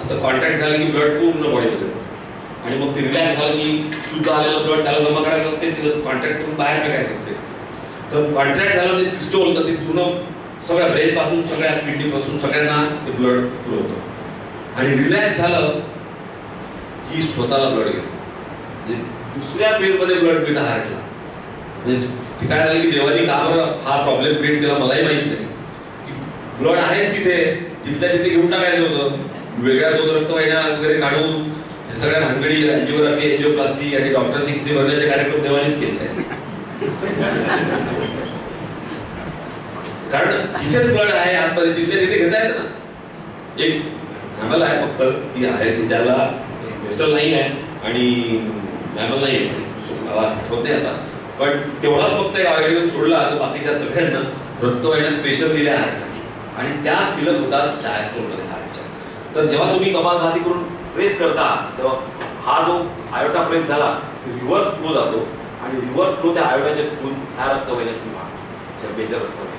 असं कॉन्टॅक्ट झालं की ब्लड पूर्ण बॉडीमध्ये जातं आणि मग ते रिलॅक्स झालं की शुद्ध आलेलं ब्लड त्याला जमा करायचं असते, ते कॉन्टॅक्ट करून बाहेर फेकायचं असते. तर कॉन्ट्रॅक्ट झालं म्हणजे सिस्टोल, तर ते पूर्ण सगळ्या ब्रेनपासून सगळ्या किडनीपासून सगळ्यांना ते ब्लड पुरवतं. आणि रिलॅक्स झालं की स्वतःला ब्लड घेतो. म्हणजे दुसऱ्या फेजमध्ये ब्लड मिळतं हार्टला. म्हणजे ते काय झालं की देवानी का बरं हा प्रॉब्लेम क्रिएट केला मलाही माहित नाही. ब्लड आहेच तिथे, तिथल्या तिथे घेऊन टाकायचं होतं. वेगळ्या 2 रक्तवाहिन्या वगैरे काढून हे सगळ्या भानगडी, अँजिओग्राफी, एंजिओप्लास्टी आणि डॉक्टरचे खिसे भरण्याचे कार्यक्रम देवानीच केले आहेत. कारण जिथेच ब्लड आहे आतमध्ये तिथल्या तिथे घेता येतं ना. एक मॅमल आहे फक्त ती आहे की ज्याला वेसल नाही आहे आणि मॅमल नाही आहे, मला आठवत नाही आता, पण तेवढाच फक्त एक ऑर्गॅनिझम सोडला तर बाकीच्या सगळ्यांना रक्तवाहिन्या स्पेशल दिल्या हार्टसाठी आणि त्या फिलअप होतात डायस्टोलमध्ये हार्टच्या. तर जेव्हा तुम्ही कपालभाती करून प्रेस करता तेव्हा हा जो आयोटा प्रेस झाला रिव्हर्स फ्लो जातो आणि रिव्हर्स फ्लो त्या आयोटाच्या थ्रू ह्या रक्तवाहिन्यातून वाहतो, मेजर रक्तवाहिन्या.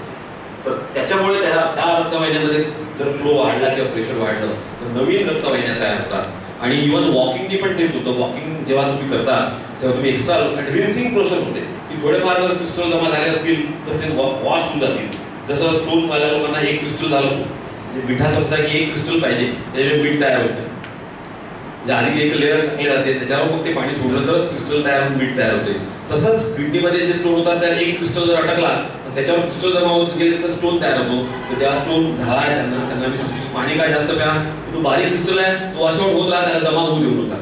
तर त्याच्यामुळे त्या रक्तवाहिन्यामध्ये जर फ्लो वाढला किंवा प्रेशर वाढलं तर नवीन रक्तवाहिन्या तयार होतात. आणि इव्हन वॉकिंगनी पण तेच होतं. वॉकिंग जेव्हा तुम्ही करता तेव्हा तुम्ही एक्स्ट्रा रिन्सिंग प्रोसेस होते की थोडेफार जर क्रिस्टल जमा झाले असतील तर ते वॉश होऊन जातील. जसं स्टोन वाल्या लोकांना एक क्रिस्टल झालं असो, म्हणजे मिठाचं कसं की एक क्रिस्टल पाहिजे त्याच्यावर मीठ तयार होतं. म्हणजे आधी एक लेअर टाकले जाते त्याच्यावर मग ते पाणी सोडलं तरच क्रिस्टल तयार होऊन मीठ तयार होते. तसंच किडनीमध्ये जे स्टोन होतात त्यात एक क्रिस्टल जर अटकला त्याच्यावर क्रिस्टल जमा होत गेले तर स्टोन तयार होतो. तर तेव्हा स्टोन झाला आहे त्यांना मी सांगतो की पाणी काय जास्त प्या, तो बारीक क्रिस्टल आहे तो वॉशआउट होत राहा, त्याला जमा होऊ देऊ नका.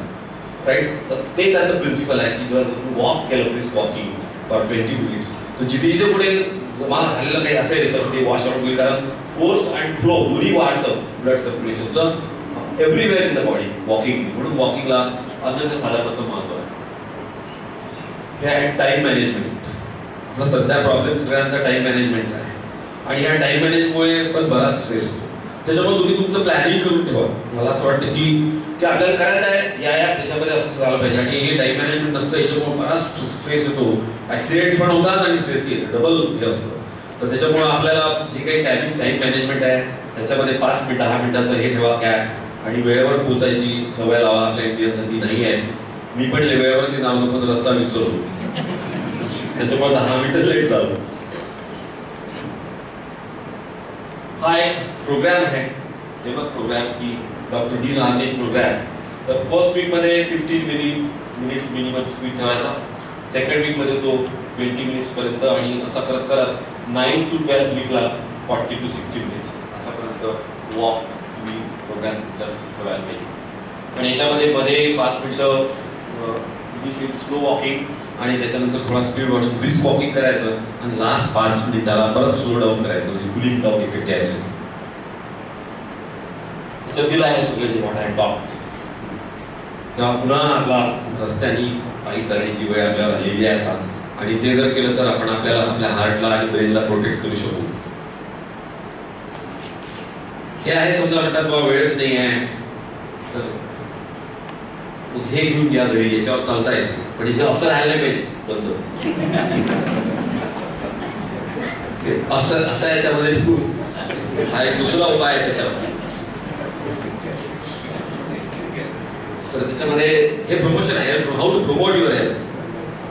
राईट. तर ते त्याचं प्रिन्सिपल आहे की जर तुम्ही वॉक केलं प्लीज वॉकिंग फॉर 20 मिनिट्स तर जिथे जिथे पुढे जमा झालेलं काही असेल तर ते वॉशआउट होईल. कारण फोर्स अँड फ्लो दोन्ही वाढतं ब्लड सर्क्युलेशनचं everywhere in the body walking. म्हणून वॉकिंगला अत्यंत साधारण महत्व आहे. हे आहे टाइम मॅनेजमेंट. आपला सध्या प्रॉब्लेम सगळ्यांचा टाइम मॅनेजमेंटचा आहे आणि या टाइम मॅनेजमुळे पण बराच स्ट्रेस होतो. त्याच्यामुळे तुम्ही तुमचं प्लॅनिंग करून ठेवा. मला असं वाटतं की आपल्याला करायचं आहे या त्याच्यामध्ये असं झालं पाहिजे आणि हे टाइम मॅनेजमेंट नसतं याच्यामुळे बराच स्ट्रेस येतो. ॲक्सिडेंट्स पण होतात आणि स्ट्रेस येतं, डबल हे असतं. तर त्याच्यामुळे आपल्याला जे काही टाइम मॅनेजमेंट आहे त्याच्यामध्ये 5 मिनिट 10 मिनिटाचं हे ठेवा गॅप आणि वेळेवर पोहोचायची सवय लावा. आपल्या इंडियन ती नाही आहे. मी पण वेळेवरची नाव पण रस्ता विसरलो त्याच्यामुळे 10 मिनिटं लेट झालो. हा एक प्रोग्राम आहे फेमस प्रोग्राम की डॉक्टर डी नार्नेश प्रोग्राम. तर फर्स्ट वीकमध्ये 15 मिनिट्स मिनिमम स्पीड ठेवायचा. सेकंड वीकमध्ये तो 20 मिनिट्स पर्यंत आणि असा करत करत 9 to 12 वीकला 40 to 60 मिनिट्स असापर्यंत वॉक तुम्ही प्रोग्राम ठेवायला पाहिजे. आणि याच्यामध्ये मध्ये 5 मिनिटं स्लो वॉकिंग आणि त्याच्यानंतर थोडा स्पीड वाढून ब्रिस्क वॉकिंग करायचं आणि लास्ट 5 मिनिटाला परत स्लो डाऊन करायचं. म्हणजे कुलिंग डाऊन इफेक्ट यायचं. त्याच्यात दिला आहे सगळे जे मोठा आहे टॉप. तेव्हा पुन्हा आपला रस्त्याने पायी चालण्याची वेळ आपल्याला आलेली आहे आता आणि ते जर केलं तर आपण आपल्याला आपल्या हार्टला आणि ब्रेनला प्रोटेक्ट करू शकू. हे आहे समजा म्हणतात बाबा वेळच नाही आहे तर मग हे घेऊन घ्या घरी, याच्यावर चालता येते. पण हे असं राहायला नाही पाहिजे बंद असं याच्यामध्ये हा एक दुसरा उपाय आहे त्याच्यावर. तर त्याच्यामध्ये हे प्रमोशन आहे, how to promote your health.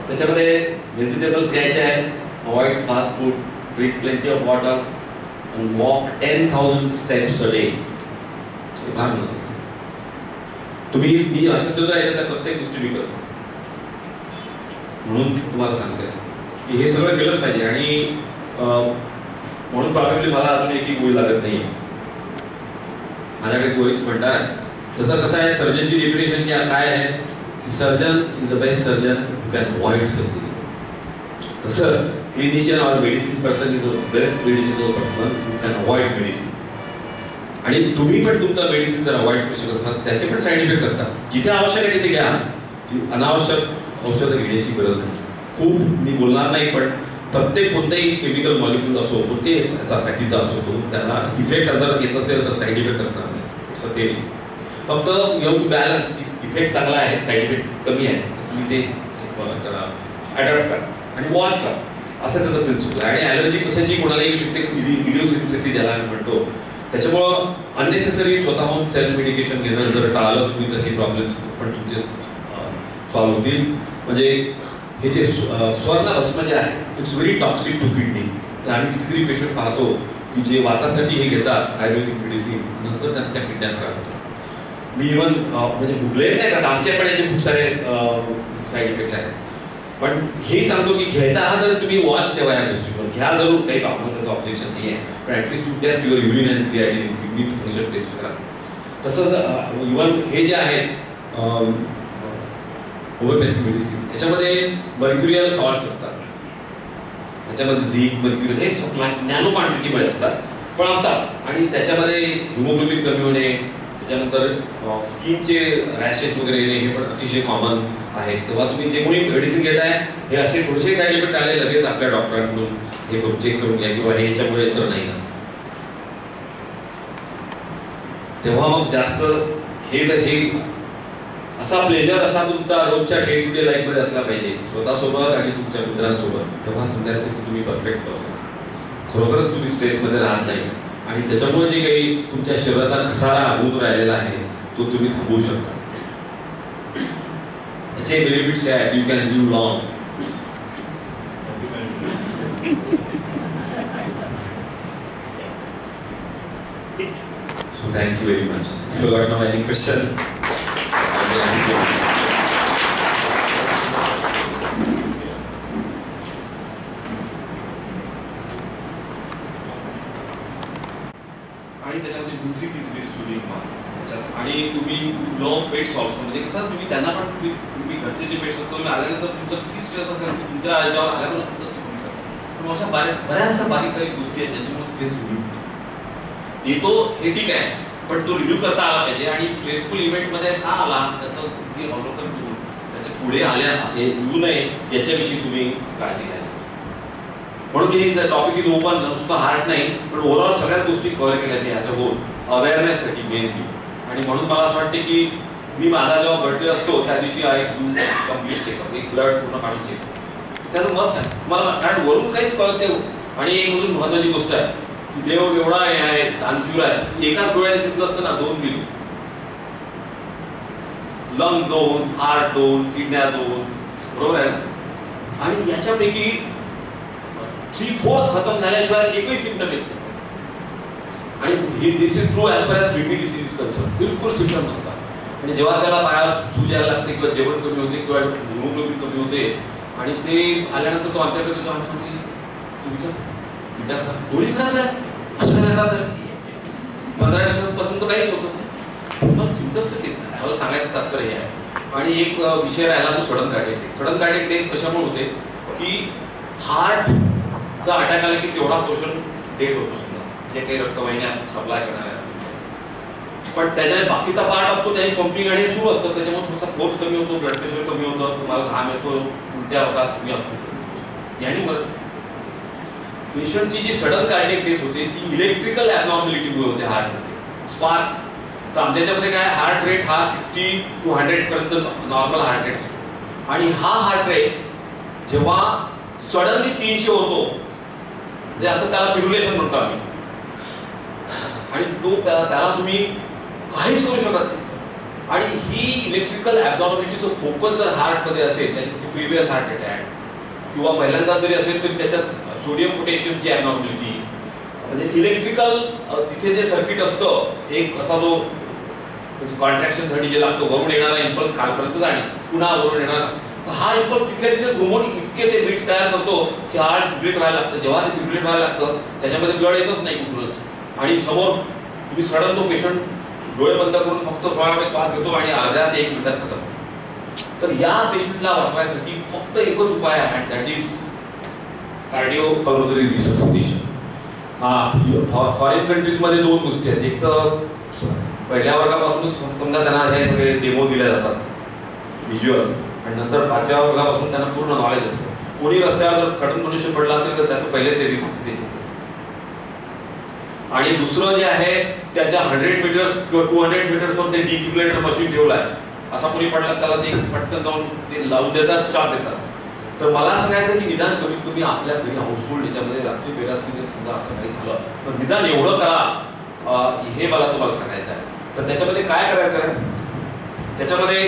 त्याच्यामध्ये व्हेजिटेबल्स घ्यायचे आहेत, avoid fast food, drink plenty of water and walk 10,000 steps a day. हे फार महत्वाचं आहे. तुम्ही मी अशा याच्यात प्रत्येक गोष्टी मी करतो म्हणून तुम्हाला सांगतोय की हे सगळं केलंच पाहिजे. आणि म्हणून प्रॉब्लेमली मला अजून एकही गोळी लागत नाही. माझ्याकडे गोळीच म्हणणार आहे. जसं कसं आहे सर्जनची डेफिनेशन काय आहे की surgeon is the best surgeon who can avoid surgery. तसं clinician or medicine person is the best medicine person who can avoid medicine. आणि तुम्ही पण तुमचं मेडिसिन जर अवॉइड करू शकत असाल त्याचे पण साईड इफेक्ट असतात. जिथे आवश्यक आहे तिथे घ्या, अनावश्यक औषधं घेण्याची गरज नाही. खूप मी बोलणार नाही, पण प्रत्येक कोणतेही केमिकल मॉलिक्यूल असो, कोणते त्याचा पॅटीचा असो, तो त्याला इफेक्ट जर येत असेल तर साईड इफेक्ट असणार असं ते. फक्त यू टू बॅलन्स. इफेक्ट चांगला आहे, साईड इफेक्ट कमी आहे, तुम्ही ते अडॅप्ट करा आणि वॉच करा, असं त्याचं प्रिन्सिपल आहे. आणि ॲलर्जी कशाची कोणाला येऊ शकते, इडिओसिन्क्रेसी ज्याला आम्ही म्हणतो. त्याच्यामुळं अननेसेसरी स्वतःहून सेल्फ मेडिकेशन घेणं जर टाळलं तुम्ही तर हे प्रॉब्लेम्स पण तुमचे सॉल्व्ह होतील. म्हणजे हे जे स्वर्ण भस्म जे आहे it's very toxic to kidney. आम्ही कितीतरी पेशंट पाहतो की जे वातासाठी हे घेतात आयुर्वेदिक मेडिसिन, नंतर त्यांच्या किडन्या खराब होतात. मी इव्हन म्हणजे ब्लेम नाही करत, आमच्या पण याचे खूप सारे साईड इफेक्ट आहेत. पण हे सांगतो की घेता जर तुम्ही वॉच ठेवा या गोष्टीवर, घ्या जरूर, काही प्रॉब्लेम त्याचं ऑब्जेक्शन नाही आहे, पण at least to test your urine and creatinine, kidney function test करा. तसंच इव्हन हे जे आहे होमिओपॅथिक मेडिसिन, त्याच्यामध्ये मर्क्युरियल सॉल्ट्स असतात, त्याच्यामध्ये झिंक, मर्क्युरियल हे नॅनो क्वांटिटीमध्ये असतात पण असतात. आणि त्याच्यामध्ये हिमोग्लोबिन कमी होणे, त्याच्यानंतर स्किनचे रॅशेस वगैरे येणे हे पण अतिशय कॉमन आहे. तेव्हा तुम्ही जे कोणी मेडिसिन घेताय हे असे थोडेसे साईड इफेक्ट आले लगेच आपल्या डॉक्टरांकडून हे करून चेक करून घ्या किंवा हे याच्यामुळे तर नाही ना. तेव्हा मग जास्त हे असा प्लेजर असा तुमचा रोजच्या डे टू डे लाईफमध्ये असला पाहिजे स्वतःसोबत आणि तुमच्या मित्रांसोबत. तेव्हा समजायचं की तुम्ही परफेक्ट पर्सन, खरोखरच तुम्ही स्ट्रेसमध्ये राहत नाही आणि त्याच्यामुळे जे काही तुमच्या शरीराचा घसारा होऊन राहिलेला आहे तो तुम्ही थांबवू शकता. याचे बेनिफिट्स आहेत, you can live long. So thank you very much. If you got now any question, आणि त्याच्यामध्ये म्युझिक इज व्हेरी सुलिंग त्याच्यात. आणि तुम्ही लॉंग पेट्स ऑल्सो, म्हणजे कसं तुम्ही त्यांना पण तुम्ही घरचे जे पेट्स असतात तुम्ही आल्यानंतर तुमचा किती स्ट्रेस असेल की तुमच्या याच्यावर आल्यानंतर तुम्ही करता. पण अशा बऱ्याचशा बारीक बारीक गोष्टी आहेत ज्याच्यामुळे स्ट्रेस येतो. हे ठीक आहे, पण तो रिव्ह्यू करता आला पाहिजे. आणि स्ट्रेसफुल इव्हेंटमध्ये का आला त्याचं तुम्ही अवलोकन करून त्याच्या पुढे आल्या हे येऊ नये याच्याविषयी तुम्ही काळजी घ्या. म्हणून मी टॉपिक इज ओपन, नुसतं हार्ट नाही पण ओव्हरऑल सगळ्याच गोष्टी कव्हर केल्या मी ॲज अ होल अवेअरनेससाठी मेनली. आणि म्हणून मला असं वाटते की मी माझा जेव्हा बर्थडे असतो त्या दिवशी कम्प्लीट चेकअप, एक ब्लड पूर्ण काढून चेक त्याचं मस्ट आहे मला, कारण वरून काहीच कळत नाही. आणि एक अजून महत्वाची गोष्ट आहे की देव एवढा हे आहे दानशूर आहे, एकाच डोळ्याने दिसलं असतं ना 2 गेली, लंग 2, हार्ट 2, किडन्या 2, बरोबर आहे ना. आणि याच्यापैकी 3/4 खतम झाल्याशिवाय एकही सिम्पटम येत नाही. आणि ही this is true as per as BP disease is concern, बिलकुल सिम्पटम नसतात. आणि जेव्हा त्याला पायाला सूज यायला लागते किंवा जेवण कमी होते किंवा हिमोग्लोबिन कमी होते आणि ते आल्यानंतर तो आमच्याकडे तो आम्ही सांगतो तुमच्या किडन्या खराब, गोळी खराब आहे, अशा खराब आहे. 15 दिवसांपासून तर काहीच होतं, मग सिम्पटम्स येत नाही. मला सांगायचं तात्पर्य हे आहे. आणि एक विषय राहिला तो sudden cardiac death. Sudden cardiac death कशामुळे होते की हार्टचा अटॅक आला की तेवढा पोर्शन डेड होतो समजा, जे काही रक्तवाहिन्या सप्लाय करणाऱ्या असतात. पण त्याच्याने बाकीचा पार्ट असतो त्याने पंपिंग आणि सुरू असतं, त्याच्यामुळे तुमचा फोर्स कमी होतो, ब्लड प्रेशर कमी होतं, तुम्हाला घाम येतो, उलट्या होतात, तुम्ही असतो. याने मदत पेशंटची जी सडन कार्डियक डेथ होते ती इलेक्ट्रिकल ॲबनॉर्मॅलिटीमुळे होते हार्टमध्ये, स्पार्क. तर आमच्या याच्यामध्ये काय हार्ट रेट हा 60 to 100 पर्यंत नॉर्मल हार्ट रेट असतो. आणि हा हार्ट रेट जेव्हा सडनली 300 होतो म्हणजे असं त्याला फिब्रिलेशन म्हणतो आम्ही. आणि तो त्याला तुम्ही काहीच करू शकत नाही. आणि ही इलेक्ट्रिकल ॲबनॉर्मॅलिटीचं फोकस जर हार्टमध्ये असेल, त्याच्यासाठी प्रिव्हियस हार्ट अटॅक किंवा पहिल्यांदा जरी असेल तरी त्याच्यात सोडियम पोटॅशियमची ॲबनॉर्मॅलिटी, म्हणजे इलेक्ट्रिकल तिथे जे सर्किट असतं एक असा जो कॉन्ट्रॅक्शनसाठी जे लागतो, वरून येणारा इम्पल्स खालपर्यंत जाणे, पुन्हा वरून येणारा, तर हा इम्पल्स तिथे तिथेच घुमून इतके ते बीट्स तयार करतो की हार्ट व्हायब्रेट व्हायला लागतं. जेव्हा ते व्हायब्रेट व्हायला लागतं त्याच्यामध्ये ब्लड येतच नाही कुठूनच, आणि समोर तुम्ही सडन तो पेशंट डोळे बंद करून फक्त थोडा वेळ श्वास घेतो आणि अर्ध्या ते 1 मिनिटात खतम. तर या पेशंटला वाचवायसाठी फक्त एकच उपाय आहे, and that is cardio pulmonary resuscitation. Foreign कंट्रीजमध्ये 2 गोष्टी आहेत. एक तर पहिल्या वर्गापासून समजा त्यांना हे सगळे डेमो दिले जातात व्हिज्युअल्स, आणि नंतर 5व्या वर्गापासून त्यांना पूर्ण नॉलेज असतं. कोणी रस्त्यावर जर सडन मनुष्य पडला असेल तर त्याचं पहिले ते रिससिटेशन. आणि दुसरं जे आहे त्याच्या 100 मीटर्स किंवा 200 मीटर्सवर ते डिफिब्रिलेटर मशीन ठेवलं आहे. असा कोणी पडला त्याला ते पटकन जाऊन ते लावून देतात, शॉक देतात. तर मला सांगायचं की निदान कमीत कमी आपल्या घरी हाऊसहोल्ड याच्यामध्ये रात्री बेरात्री समजा असं काही झालं तर निदान एवढं करा, हे मला तुम्हाला सांगायचं आहे. तर त्याच्यामध्ये काय करायचं आहे, त्याच्यामध्ये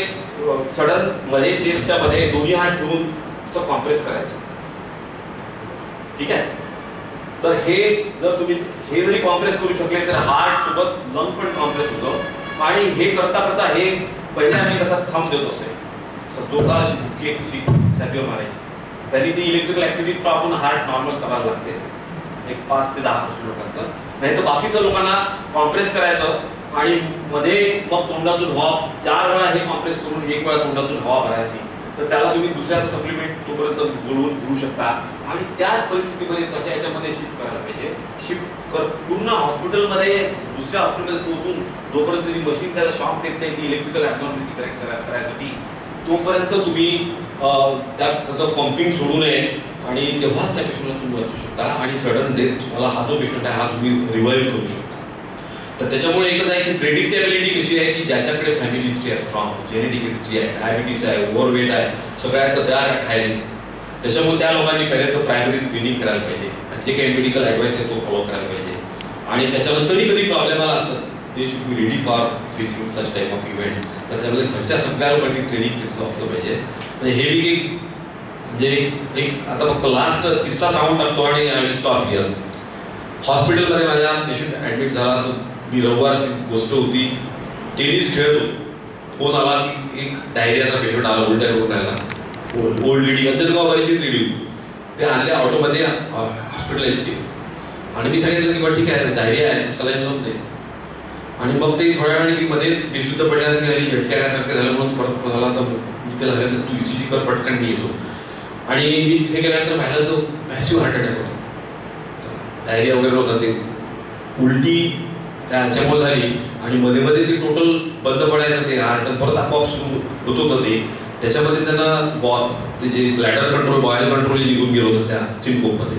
सडन मध्ये चेस्टच्या मध्ये दोन्ही हात ठेवून असं कॉम्प्रेस करायचं. ठीक आहे. तर हे जर तुम्ही हे जरी कॉम्प्रेस करू शकले तर हार्ट सोबत लंग पण कॉम्प्रेस होतं. आणि हे करता करता हे पहिले आम्ही कसा थंब देत असे जोरदार अशी बुकी कशी छातीवर मारायची, त्यांनी ती इलेक्ट्रिकल ऍक्टिव्हिटी टाकून हार्ट नॉर्मल चालायला लागते. एक 5 ते 10% लोकांचं. नाही तर बाकीच्या लोकांना कॉम्प्रेस करायचं आणि मध्ये मग तोंडातून हवा 4 वेळा हे कॉम्प्रेस करून 1 वेळा तोंडातून हवा भरायची. तर त्याला तुम्ही दुसऱ्याचं सप्लिमेंट तोपर्यंत बोलवून घेऊ शकता. आणि त्याच परिस्थितीमध्ये तशा याच्यामध्ये शिफ्ट करायला पाहिजे. शिफ्ट पूर्ण हॉस्पिटलमध्ये दुसऱ्या हॉस्पिटलमध्ये पोहोचून जोपर्यंत ती मशीन त्याला शॉक देत नाही ती इलेक्ट्रिकल ॲबनॉर्मॅलिटी करेक्ट करायसाठी, तोपर्यंत तुम्ही त्यात तसं पंपिंग सोडू नये आणि तेव्हाच त्या पेशंटला तुम्ही वाचू शकता. आणि सडन डेथ मला हा जो पेशंट आहे हा तुम्ही रिवाईव्ह करू शकता. तर त्याच्यामुळे एकच आहे की प्रेडिक्टेबिलिटी कशी आहे की ज्याच्याकडे फॅमिली हिस्ट्री आहे, स्ट्रॉंग जेनेटिक हिस्ट्री आहे, डायबिटीस आहे, ओव्हरवेट आहे, सगळ्या तर त्या हाय रिस्क. त्याच्यामुळे त्या लोकांनी पहिले तर प्रायमरी स्क्रीनिंग करायला पाहिजे, जे काही मेडिकल ॲडवाईस आहे तो फॉलो करायला पाहिजे. आणि त्याच्यानंतरही कधी प्रॉब्लेम आला तर they should be ready for facing such type of events. तर त्यामध्ये घरच्या सगळ्या लोकांनी ट्रेनिंग घेतलं असलं पाहिजे. म्हणजे हे बी म्हणजे एक आता फक्त लास्ट किस्सा सांगून टाकतो आणि आय विल स्टॉप हिअर. हॉस्पिटलमध्ये माझ्या पेशंट ॲडमिट झाला तर मी रविवारची गोष्ट होती, टेनिस खेळतो, फोन आला की एक डायरियाचा पेशंट आला, उलट्या करून राहिला. ओल्ड लेडी, अंजनगाववालीचीच लेडी होती. ते आणल्या ऑटोमध्ये हॉस्पिटलाइज केली आणि मी सांगितलं की बा ठीक आहे डायरिया आहे, सलाईन लावून दे. आणि मग ते थोड्या वेळाने ती मध्येच बेशुद्ध पडल्यासारखी आणि झटक्यासारखं झालं म्हणून परत फोन आला. तर मी त्याला सांगितलं तू ECG कर पटकन, मी येतो. आणि मी तिथे गेल्यानंतर पाहिलं तो पॅसिव्ह हार्ट अटॅक होता, डायरिया वगैरे होता, ते उलटी त्याच्यामुळे झाली आणि मध्ये मध्ये ते टोटल बंद पडायचं ते हार्ट, परत आपोआप सुरू होत होतं ते. त्याच्यामध्ये त्यांना ते जे ब्लॅडर कंट्रोल, बॉयल कंट्रोल निघून गेलं होतं त्या सिनकोपमध्ये.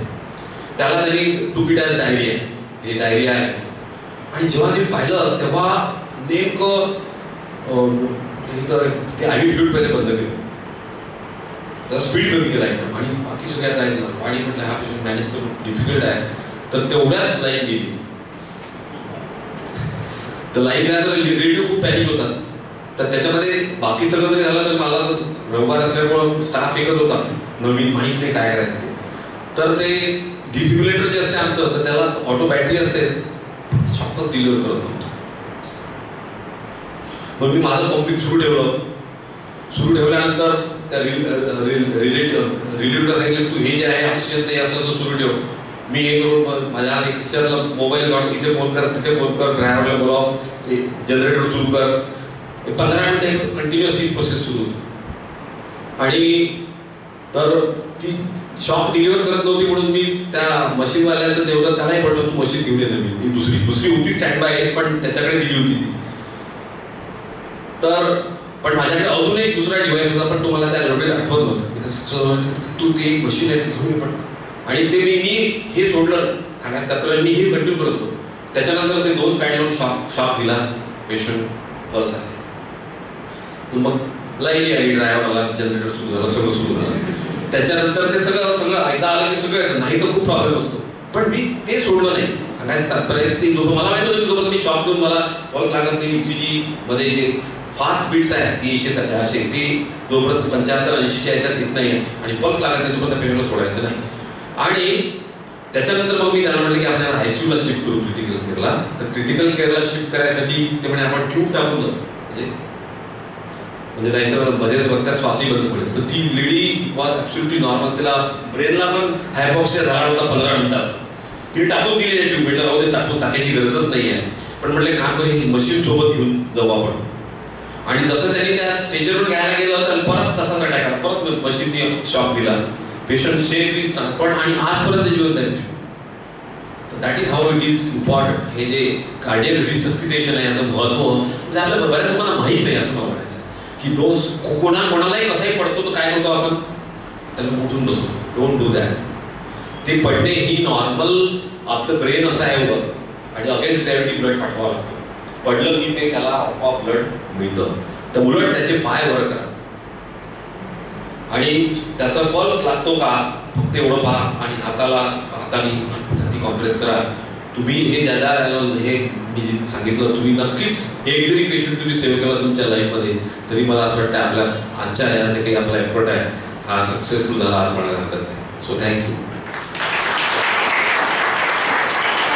त्याला त्यांनी टूक इट ॲज डायरिया, हे डायरिया आहे. आणि जेव्हा ते पाहिलं तेव्हा नेमकं ते IV फ्लूइड पहिले बंद केलं, त्याचा स्पीड कमी केला एकदम आणि बाकी सगळ्यात लाईन लागलो. आणि म्हटलं हा पेशंट मॅनेज करून डिफिकल्ट आहे. तर तेवढ्यात लाईन गेली. तर लाईन गेल्यानंतर रिलेटिव्ह खूप पॅनिक होतात. तर त्याच्यामध्ये बाकी सगळं जरी झालं तर मला रविवार असल्यामुळं स्टाफ एकच होता, नवीन, माहीत नाही काय करायचं. तर ते डिफिब्रिलेटर जे असते आमचं, तर त्याला ऑटो बॅटरी असते, शॉकच डिलिव्हर करत नव्हतं. मग मी माझं पंपिंग सुरू ठेवलं. सुरू ठेवल्यानंतर त्या रिलेटिव्हला सांगितलं तू हे जे आहे ऑक्सिजनचं हे असं सुरू ठेव. मी हे करून माझ्या एक खिशातला मोबाईल काढून इथे फोन कर, तिथे फोन कर, ड्रायव्हरला बोलाव, जनरेटर सुरू कर. 15 मिनिटं कंटिन्युअस ही प्रोसेस सुरू होती. आणि तर ती शॉक डिलिव्हर करत नव्हती म्हणून मी त्या मशीनवाल्याचं ते होतं त्यालाही पडलं तू मशीन घेऊन येतं. मी दुसरी होती स्टँड बाय, पण त्याच्याकडे दिली होती ती. तर पण माझ्याकडे अजून एक दुसरा डिव्हाइस होता, पण तुम्हाला त्या एवढे आठवत नव्हतं. तू ते एक मशीन आहे ती घेऊन पण. आणि ते मी हे सोडलं सांगायचं त्याप्रमाणे मी हे कंटिन्यू करत होतो. त्याच्यानंतर ते 2 पॅडवर शॉक दिला, पेशंट पल्स आहे. मग लाईन आली, ड्रायव्हर आला, जनरेटर सुरू झालं, सगळं सुरू झालं. त्याच्यानंतर ते सगळं एकदा आलं की सगळं येतं, नाही तर खूप प्रॉब्लेम असतो. पण मी ते सोडलं नाही. सांगायचं तात्पर्य ते मला माहिती होतं की जोपर्यंत मी शॉक देऊन मला पल्स लागत नाही, ECG मध्ये जे फास्ट बीट्स आहेत 300 400 ते जोपर्यंत 75-80च्या ह्याच्यात येत नाही आणि पल्स लागत नाही तोपर्यंत पेशंटला सोडायचं नाही. आणि त्याच्यानंतर मग मी त्यांना म्हटलं की आपल्याला आयसीयूला शिफ्ट करू क्रिटिकल केअरला. तर क्रिटिकल केअरला शिफ्ट करायसाठी ते म्हणे आपण ट्यूब टाकून जाऊ म्हणजे नाहीतर मध्येच बसत्यात श्वासही बंद पडेल. तर ती लेडी वॉज ॲब्सोल्युटली नॉर्मल. तिला ब्रेनला पण हायपॉक्सिया झाला होता 15 मिनिटात. तिने टाकून दिली ट्यूब. म्हटलं राहू दे टाकायची गरजच नाही आहे. पण म्हटलं काम करू ही मशीन सोबत घेऊन जाऊ आपण. आणि जसं त्यांनी त्या स्टेजरवर घ्यायला गेलं तर परत तसाच अटॅक आला. परत मशीनने शॉक दिला. पेशंट सेफली ट्रान्सपोर्ट आणि आजपर्यंत जिवंत आहे. तर that is how it is important. हे जे कार्डियक रिससिटेशन आहे याचं महत्त्व म्हणजे आपल्या बऱ्याच लोकांना माहीत नाही असं मला म्हणायचं की दोष कोणालाही कसाही पडतो तर काय करतो आपण त्याला उठून बसतो. Don't do that. ते पडणे ही नॉर्मल आपलं ब्रेन असं आहे वर आणि अगेन्स्ट ग्रॅव्हिटी ब्लड पाठवावं लागतं. पडलं की ते त्याला आपोआप ब्लड मिळतं. तर उलट त्याचे पाय वर करा आणि त्याचा पल्स लागतो का फक्त एवढं पहा आणि हाताने छाती कॉम्प्रेस करा. तुम्ही हे ज्याला हे मी सांगितलं तुम्ही नक्कीच एक जरी पेशंट तुम्ही सेव्ह केला तुमच्या लाईफमध्ये तरी मला असं वाटतं आपल्या आजच्या या जे काही आपला एफर्ट आहे हा सक्सेसफुल झाला असं म्हणायला हरकत नाही. So thank you.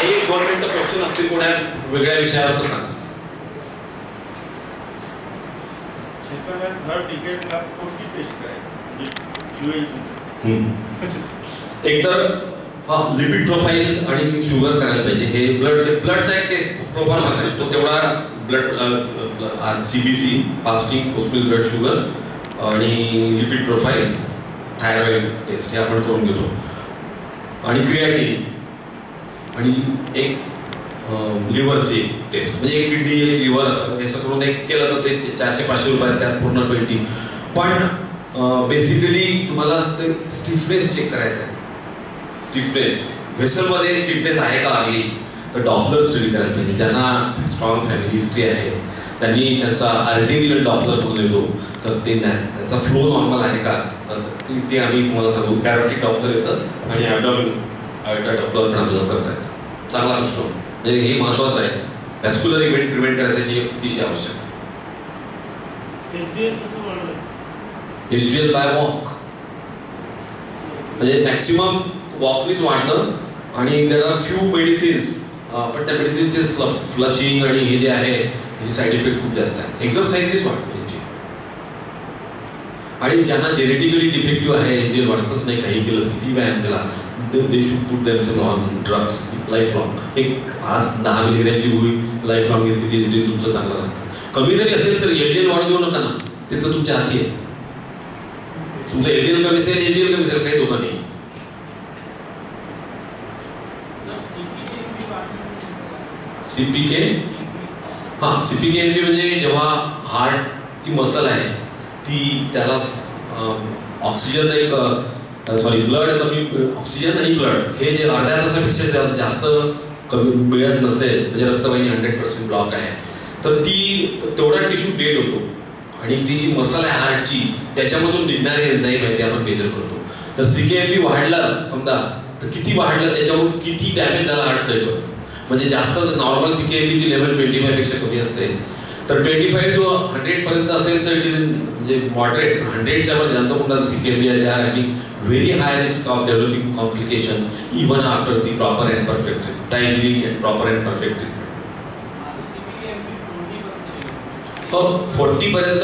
एक 2 मिनिटं क्वेश्चन असतील कोणा वेगळ्या विषयावर तर सांगा. एक तर लिपिड प्रोफाईल आणि शुगर करायला पाहिजे. हे ब्लडचा एक टेस्ट प्रोफॉर्म असेल तो तेवढा blood CBC fasting postal blood sugar आणि लिपिड प्रोफाईल थायरॉइड टेस्ट हे आपण करून घेतो आणि क्रिएटिनिन आणि एक लिव्हरची टेस्ट म्हणजे एक किडनी एक लिव्हर असं हे सगळं एक केलं तर ते 400-500 रुपयात त्यात पूर्ण 20. पण बेसिकली तुम्हाला ते स्टिफनेस चेक करायचं आहे. स्टिफनेस व्हेसलमध्ये स्टिफनेस आहे का लागली तर डॉपलर स्टडी करायला पाहिजे. ज्यांना स्ट्रॉंग फॅमिली हिस्ट्री आहे त्यांनी त्यांचा आर्टिरियल डॉपलर करून येतो तर ते त्याचा फ्लो नॉर्मल आहे का तर ते आम्ही तुम्हाला सांगू. कॅरोटिक डॉपलर येतं आणि ॲबडॉमिनल डॉपलर पण आपल्याला करता येतं. चांगला प्रश्न म्हणजे हे महत्त्वाचं आहे. व्हॅस्क्युलर इव्हेंट प्रिव्हेंट करायचं हे अतिशय आवश्यक आहे. HDL बाय वॉक म्हणजे मॅक्सिमम वॉकनीच वाढतं आणि देर आर फ्यू मेडिसिन्स पण त्या मेडिसिनचे फ्लशिंग आणि हे जे आहे हे साईड इफेक्ट खूप जास्त आहेत. एक्झरसाईजनेच वाढतं HDL. आणि ज्यांना जेनेटिकली डिफेक्टिव्ह आहे HDL वाढतच नाही काही केलं किती व्यायाम केला they should put themselves on drugs life long. एक आज 10 मिलीग्रॅमची गोळी लाईफ लॉंग घेतली की HDL तुमचं चांगलं राहतं. कमी जरी असेल तर LDL वाढ देऊ नका ना ते तर तुमच्या हाती आहे. तुमचं LDL कमी असेल HDL कमी असेल काही धोका नाही. CPK CPK-NP म्हणजे जेव्हा हार्टची मसल आहे ती त्याला ऑक्सिजन ब्लड कमी ऑक्सिजन आणि ब्लड हे जे अर्ध्या तासापेक्षा जास्त कमी मिळत नसेल म्हणजे रक्तवाहिनी 100% ब्लॉक आहे तर ती तेवढा टिश्यू डेड होतो आणि ती जी मसल आहे हार्टची त्याच्यामधून निघणारे एन्झाईम आहे ते आपण मेजर करतो. तर CK-NP वाढलं समजा तर किती वाढलं त्याच्यावरून किती डॅमेज झाला हार्ट साईडवर. म्हणजे जास्त नॉर्मल CK-NPची लेवल 25 पेक्षा कमी असते तर 25 to 100 पर्यंत असेल तर इट इज म्हणजे मॉडरेट. 100च्या वर ज्यांचं कोणाचं CK-NP आहे दे are having very high risk of developing complication even after the proper and perfect timely and proper and perfect treatment. 40 पर्यंत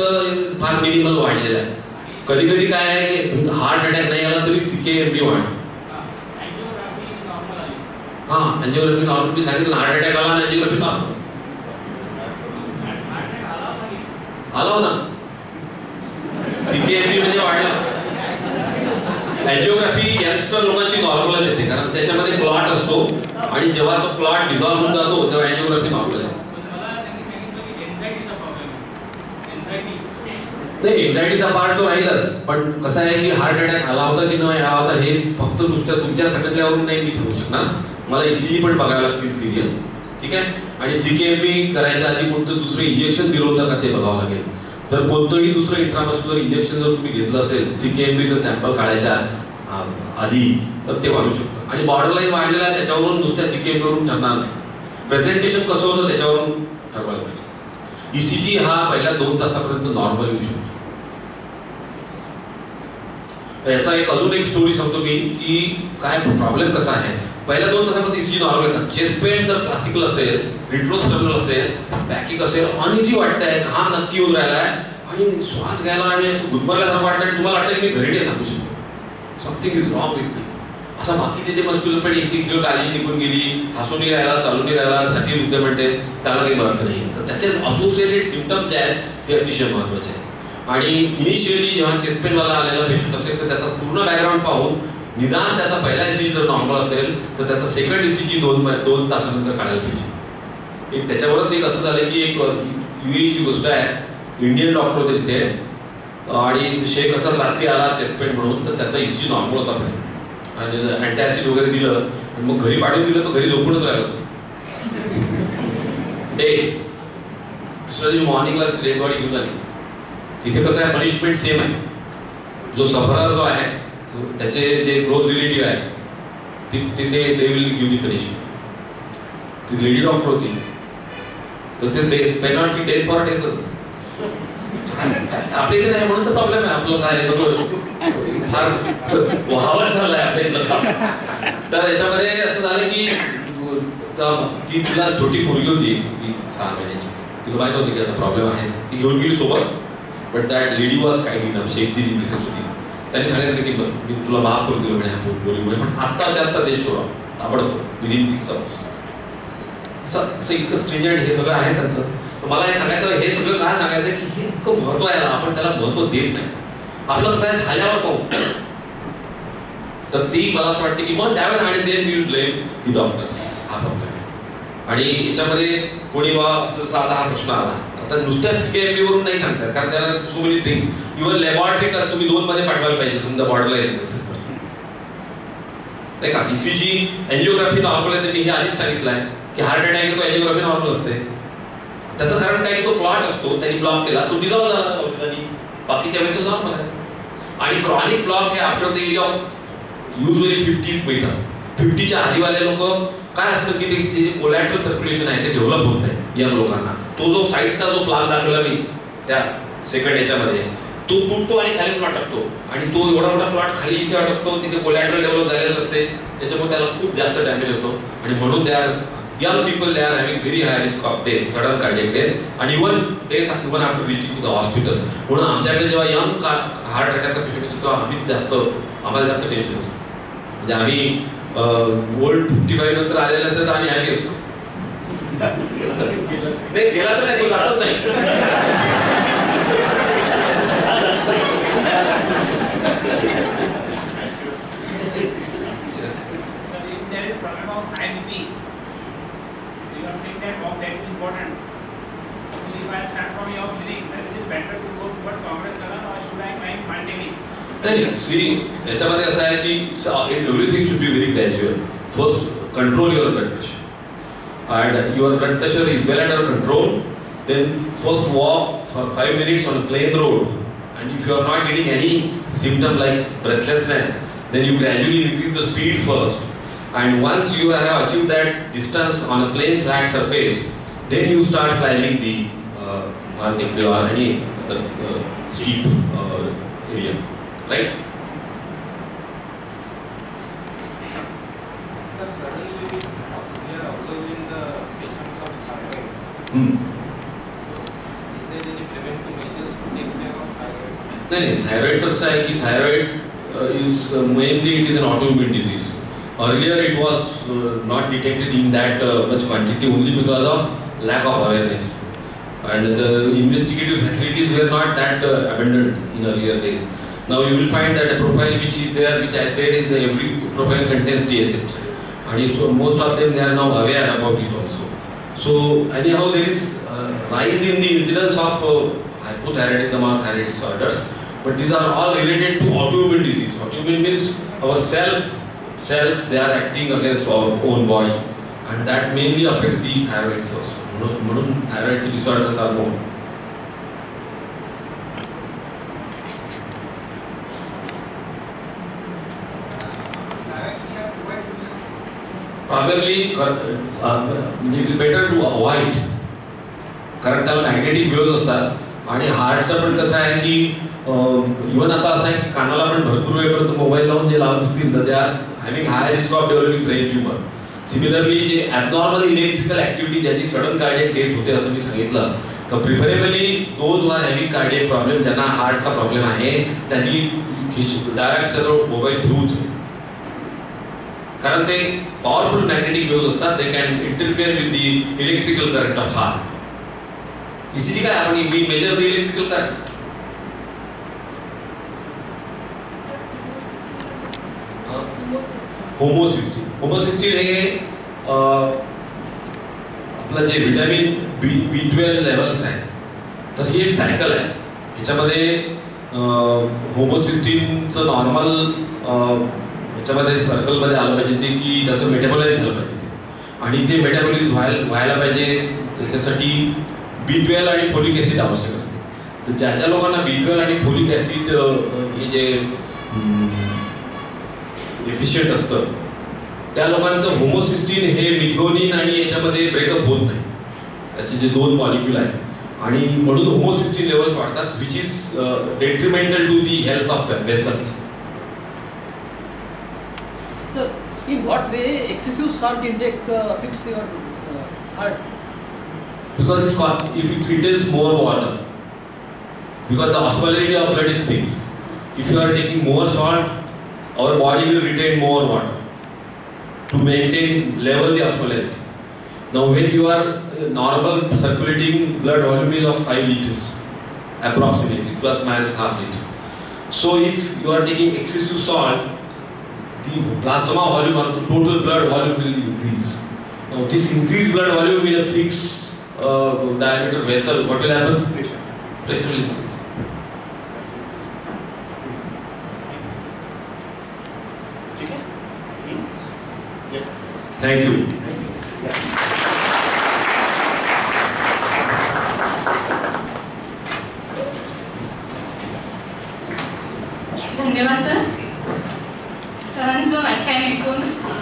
फार मिनिमल वाढलेला आहे. कधी कधी काय आहे की हार्ट अटॅक नाही आला तरी CK-NP वाढतो. अँजिओग्राफी नॉर्मल मी सांगितलं हार्ट अटॅक आला आणि अँजिओग्राफी नॉर्मल आला होता. CK-NP म्हणजे वाढला. अँजिओग्राफी यंगस्टर लोकांची नॉर्मलच येते कारण त्याच्यामध्ये क्लॉट असतो आणि जेव्हा तो क्लॉट डिझॉल्व्ह होऊन जातो तेव्हा अँजिओग्राफी नॉर्मल येते. एन्झायटीचा पार्ट तो राहीलच पण कसं आहे की हार्ट अटॅक आला होता की नाही आला होता हे फक्त नुसत्या तुमच्या सांगितल्यावरून नाही मी सांगू शकणार. मला ECG पण बघायला लागतील सिरियल. ठीक आहे. आणि CK-NP करायच्या आधी कोणतं दुसरं इंजेक्शन दिलं होतं का ते बघावं लागेल. जर कोणतंही दुसरं इंट्रामस्क्युलर इंजेक्शन जर तुम्ही घेतलं असेल CK-NPचं सॅम्पल काढायच्या आधी तर ते वाढू शकतं. आणि बॉर्डरलाईन वाढलेला आहे त्याच्यावरून नुसत्या CK-NP वरून ठरणार नाही. प्रेझेंटेशन कसं होतं त्याच्यावरून ठरवायला पाहिजे. ECG हा पहिल्या 2 तासापर्यंत नॉर्मल येऊ शकतो. याचा अजून एक स्टोरी सांगतो मी की काय प्रॉब्लेम कसा आहे. पहिल्या 2 तासामध्ये ECG नॉर्मल येतात. चेस्ट पेन जर क्लासिकल असेल, रिट्रोस्टर्नल असेल, बॅकिक असेल, अनइझी वाटतंय, घाम नक्की येऊन राहिलाय आणि श्वास घ्यायला आणि असं गुदमरल्यासारखं वाटतं आणि तुम्हाला वाटतं की मी घरी नाही थांबू शकतो. Something is wrong with me. असा बाकीचे जे मस्क्युलर पेन ECG आली निघून गेली, हसून राहिला, चालून राहिला, छाती दुखते म्हणते, त्याला काही अर्थ नाही. तर त्याचे असोसिएटेड सिम्पटम्स जे आहेत ते अतिशय महत्त्वाचे आहेत. आणि इनिशियली जेव्हा चेस्ट पेनवाला आलेला पेशंट असेल तर त्याचा पूर्ण बॅकग्राऊंड पाहून निदान त्याचा पहिला ECG जर नॉर्मल असेल तर त्याचा सेकंड ECG 2 तासानंतर काढायला पाहिजे. एक त्याच्यावरच एक असं झालं की एक UAE ची गोष्ट आहे. इंडियन डॉक्टर होते तिथे आणि शेख असाच रात्री आला चेस्ट पेन म्हणून, तर त्याचा ECG नॉर्मल होता पाहिजे आणि अँटॅसिड वगैरे दिलं आणि मग घरी पाठवून दिलं, तो घरी झोपूनच राहिला होता. डेट दुसऱ्या दिवशी मॉर्निंगला डेड बॉडी घेऊन आली. तिथे कसं आहे, पनिशमेंट सेम आहे. जो सफरर जो आहे त्याचे जे क्लोज रिलेटिव्ह आहे तिथे they will give the punishment. ती लेडी डॉक्टर होती तर ते पेनॉल्टी डेथ फॉर डेथच असते. आपल्या इथे नाही म्हणून तर प्रॉब्लेम आहे. आपलं काय सगळं फार वाहवाच झालाय आपल्या इथलं काम. तर याच्यामध्ये असं झालं की ती तिला छोटी पोरगी होती, ती 6 महिन्याची. तिला माहिती होती की आता प्रॉब्लेम आहे. ती घेऊन गेली सोबत. But that lady was kind enough. शेखची जी मिसेस होती त्यांनी सांगितलं की मी तुला माफ करून दिलं म्हणे पोरीमुळे, पण आत्ताच्या आत्ता देश सोडा ताबडतोब विदिन 6 hours. असं इतकं स्ट्रिंजंट हे सगळं आहे त्यांचं. तर मला हे सांगायचं, हे सगळं काय सांगायचं की हे इतकं महत्व आहे ना, आपण त्याला महत्व देत नाही. आपलं कसं आहे, झाल्यावर पाहू. तर ती मला असं वाटतं की मग त्यावेळेस आणि then we will blame the doctors. हा प्रॉब्लेम आहे. आणि याच्यामध्ये कोणी बा असं साधा हा प्रश्न आला तर नुसत्या CKMB वरून नाही सांगतात, कारण त्याला so many things. Even laboratory कर तुम्ही 2 मध्ये पाठवायला पाहिजे समजा बॉर्डरला येत असेल तर, नाही का. ECG एंजिओग्राफी नॉर्मल आहे. मी हे आधीच सांगितलं आहे की हार्ट अटॅक येतो, एंजिओग्राफी नॉर्मल असते. त्याचं कारण काय, तो क्लॉट असतो त्यांनी ब्लॉक केला, तो डिझॉल्व झाला औषधांनी, बाकीच्या वेळेस नॉर्मल आहे. आणि क्रॉनिक ब्लॉक हे after the age of usually 50s मिळतात. 50च्या आधीवाले लोक काय असतं की ते कोलॅटरल सर्क्युलेशन आहे ते डेव्हलप होत नाही यंग लोकांना. तो जो साईडचा जो प्लाग दाखवला मी त्या सेकंड याच्यामध्ये, तो तुटतो आणि खाली प्लॉट टाकतो आणि तो एवढा मोठा प्लॉट खाली इथे अटकतो. तिथे कोलॅटरल डेव्हलप झालेलं असते, त्याच्यामुळे त्याला खूप जास्त डॅमेज होतो. आणि म्हणून त्या young people they are having very high risk of death, sudden cardiac death, and even death even after reaching to the hospital. म्हणून आमच्याकडे जेव्हा यंग हार्ट अटॅकचा पेशंट येतो तेव्हा आम्हाला जास्त टेन्शन असतं. म्हणजे आम्ही ओल्ड 55 नंतर आलेले असेल तर आम्ही हॅपी असतो. ते गेला तर नाही, तो जातच नाही. याच्यामध्ये असं आहे की everything should be very gradual. First control your blood pressure and your blood pressure is well under control, then first walk for 5 minutes on a plain road, and if you are not getting any symptom like breathlessness, then you gradually increase the speed first, and once you have achieved that distance on a plain flat surface, then you start climbing the multiple or any other steep area, right? नहीं, thyroid कसं आहे की thyroid is mainly it is an autoimmune disease. Earlier it was not detected in that much quantity only because of lack of awareness, and the investigative facilities were not that abundant in earlier days. Now you will find that a profile which is there, which I said is the every profile contains TSH, and so most of them they are now aware about it also. So anyhow there is rise in the incidence of hypothyroidism or thyroid disorders, but these are all related to autoimmune disease. Autoimmune means our cells they are acting against our own body, and that mainly affects the thyroid first. म्हणून thyroid disorders are born. Probably it is better to avoid कारण त्याला magnetic wave असतात. आणि हार्टचं पण कसं आहे की even आता असं आहे की कानाला पण भरपूर वेळपर्यंत मोबाईल लावून जे लावत असतील तर त्या having high risk of developing brain tumour. Similarly जे ॲबनॉर्मल इलेक्ट्रिकल ॲक्टिव्हिटी ज्याची सडन कार्डियक डेथ होते असं मी सांगितलं, तर preferably those who are having cardiac problem, ज्यांना हार्टचा प्रॉब्लेम आहे, त्यांनी डायरेक्ट सर्व मोबाईल ठेवूच नये. कारण ते पॉवरफुल मॅग्नेटिक वेव्ह असतात. They can interfere with the electrical current of heart. ECG काय आपण we measure the electrical current. Homocysteine हे आपलं जे व्हिटॅमिन B12 लेवल्स आहे, तर ही एक सायकल आहे. ह्याच्यामध्ये होमोसिस्टीनचं नॉर्मल ह्याच्यामध्ये सर्कलमध्ये आलं पाहिजे ते की त्याचं मेटाबॉलाइज झालं पाहिजे ते, आणि ते मेटाबॉलिझम व्हायला पाहिजे. त्याच्यासाठी B12 आणि फोलिक ॲसिड आवश्यक असते. तर ज्या ज्या लोकांना B12 आणि फोलिक ॲसिड हे जे डेफिशियंट असतं त्या लोकांचं होमोसिस्टीन हे मिथिओनिन आणि याच्यामध्ये ब्रेकअप होत नाही. त्याचे जे 2 मॉलिक्यूल आहेत आणि म्हणून होमोसिस्टीन लेवल्स वाढतात, which is detrimental to the health of vessels. Sir, in what way excessive salt intake affects your heart? Because it is more water. Because the osmolarity of blood is fixed. If you are taking more salt, our body will retain more water to maintain level the osmolarity. Now when you are normal circulating blood volume is of 5 liters approximately, plus minus half liter. So if you are taking excessive salt, the plasma volume or the total blood volume will increase. Now this increased blood volume in a fixed diameter vessel, what will happen? Pressure will increase. Thank you. धन्यवाद sir. सरांचं व्याख्यान ऐकून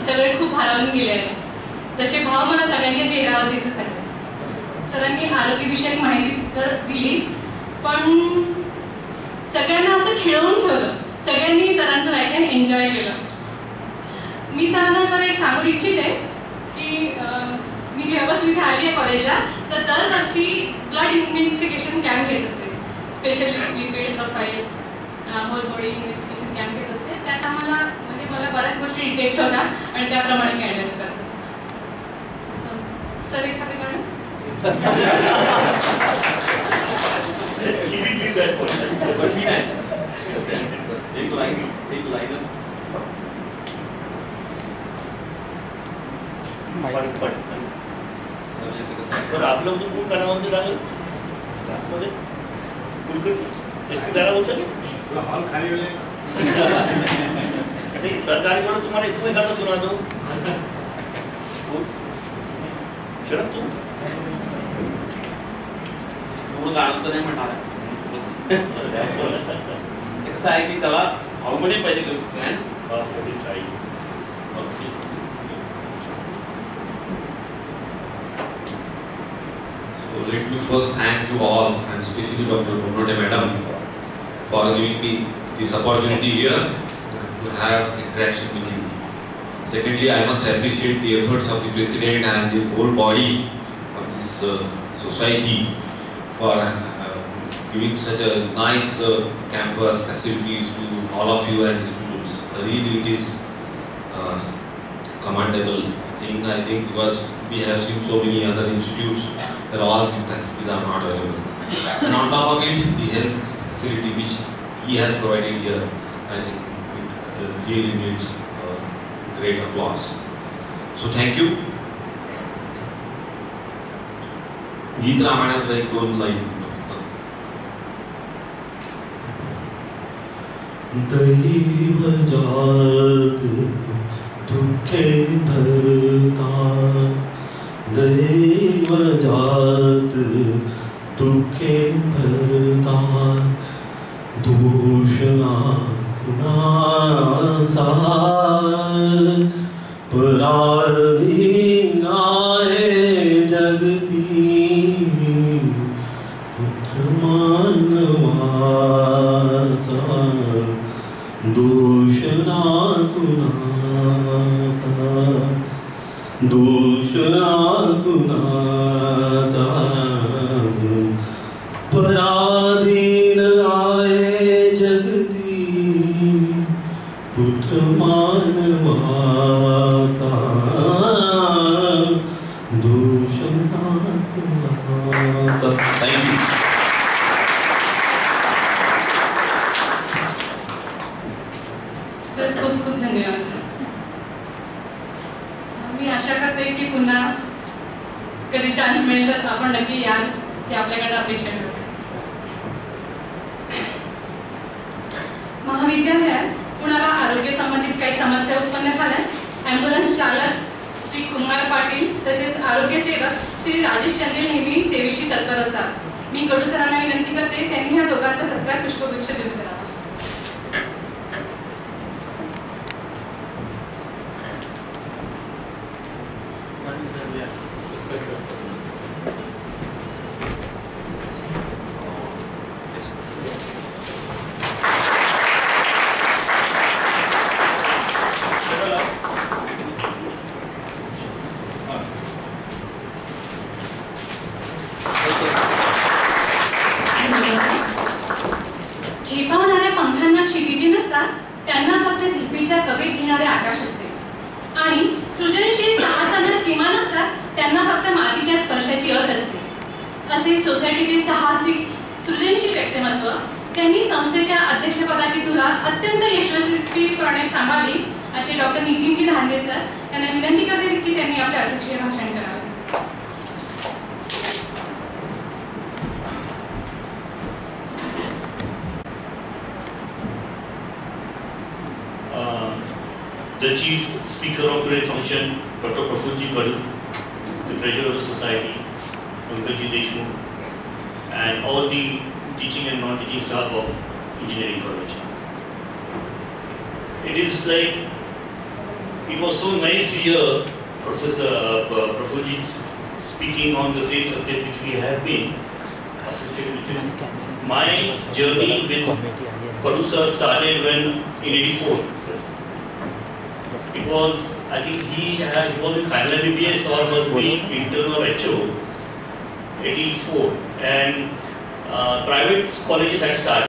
सगळे खूप भारावून गेले आहेत. तसे भाव मला सगळ्यांच्या चेहऱ्यावर दिसत आहेत. सरांनी आरोग्यविषयक माहिती तर दिलीच, पण सगळ्यांना असं खिळवून ठेवलं. सगळ्यांनी सरांचं व्याख्यान एन्जॉय केलं. मी सरांना सर एक सांगू इच्छिते की मी जेव्हापासून इथे आली आहे कॉलेजला, तर दरवर्षी ब्लड इन्व्हेस्टिगेशन कॅम्प घेत असते. Specially lipid profile, whole body investigation camp घेत असते. त्यात आम्हाला म्हणजे मला बऱ्याच गोष्टी डिटेक्ट होतात आणि त्याप्रमाणे मी ॲडवाइस करते. सर एखादं गाणं आपलं होतं कोण कानावरती झालं स्टाफमध्ये गाणं बोलतं की हॉल खाली सरकारकडून तुम्हाला इथं गाणं सुना दो शरद तू पूर्ण गाणं तर नाही म्हणणार. कसं आहे की त्याला हार्मोनी पाहिजे. So let me first thank you all, and especially Dr. Bonnote Madam, for giving me this opportunity here to have interaction with you. Secondly, I must appreciate the efforts of the President and the whole body of this society for giving such a nice campus facilities to all of you and the students. Really, it is commendable thing, I think, because we have seen so many other institutes where all these facilities are not available. And on top of it, the health facility which he has provided here, I think it really needs great applause. So thank you. गीत रामायणातलं एक 2 line फक्त. दैव जात दुखे भरता, दैव जात दुखे भरता, दूषणा कुणाचा पराधीन आहे जगती, पराधीन आहे जगती पुत्र मानवाचा दोष नातवाचा. थँक्यू. सर खूप खूप धन्यवाद. मी आशा करते की पुन्हा कधी चान्स मिळेल तर आपण नक्की याल ही आपल्याकडे अपेक्षा करतो. महाविद्यालयात कुणाला आरोग्य संबंधित काही समस्या उत्पन्न झाल्यास ॲम्ब्युलन्स चालक श्री कुमार पाटील तसेच आरोग्य सेवक श्री राजेश चंदेल नेहमी सेवेशी तत्पर असतात. मी कडू सरांना विनंती करते त्यांनी ह्या दोघांचा सत्कार पुष्पगुच्छ देऊन करावा. झेपावणाऱ्या पंखांना क्षितिजे नसतात, त्यांना फक्त झेपेच्या कवेत घेणारे आकाश असते. आणि सृजनशील साहसांना सीमा नसतात, त्यांना फक्त मातीच्या स्पर्शाची अट असते. असे सोसायटीचे साहसिक सृजनशील व्यक्तिमत्व ज्यांनी संस्थेच्या अध्यक्षपदाची धुरा अत्यंत यशस्वीपणे सांभाळली असे डॉक्टर नितीनजी धांदे सर यांना विनंती करते की त्यांनी आपले अध्यक्षीय भाषण करावे. The Chief Speaker of today's function, Dr. Prafulji Kadu, the Treasurer of the Society, Pankajji Deshmukh, and all the teaching and non-teaching staff of Engineering College. It is like, it was so nice to hear Professor Prafulji speaking on the same subject which we have been associated with him. My journey with Kadu sir started when in '84. Sir. It was, I think he was in final MBBS or must be intern or HO, 84, and private colleges had started.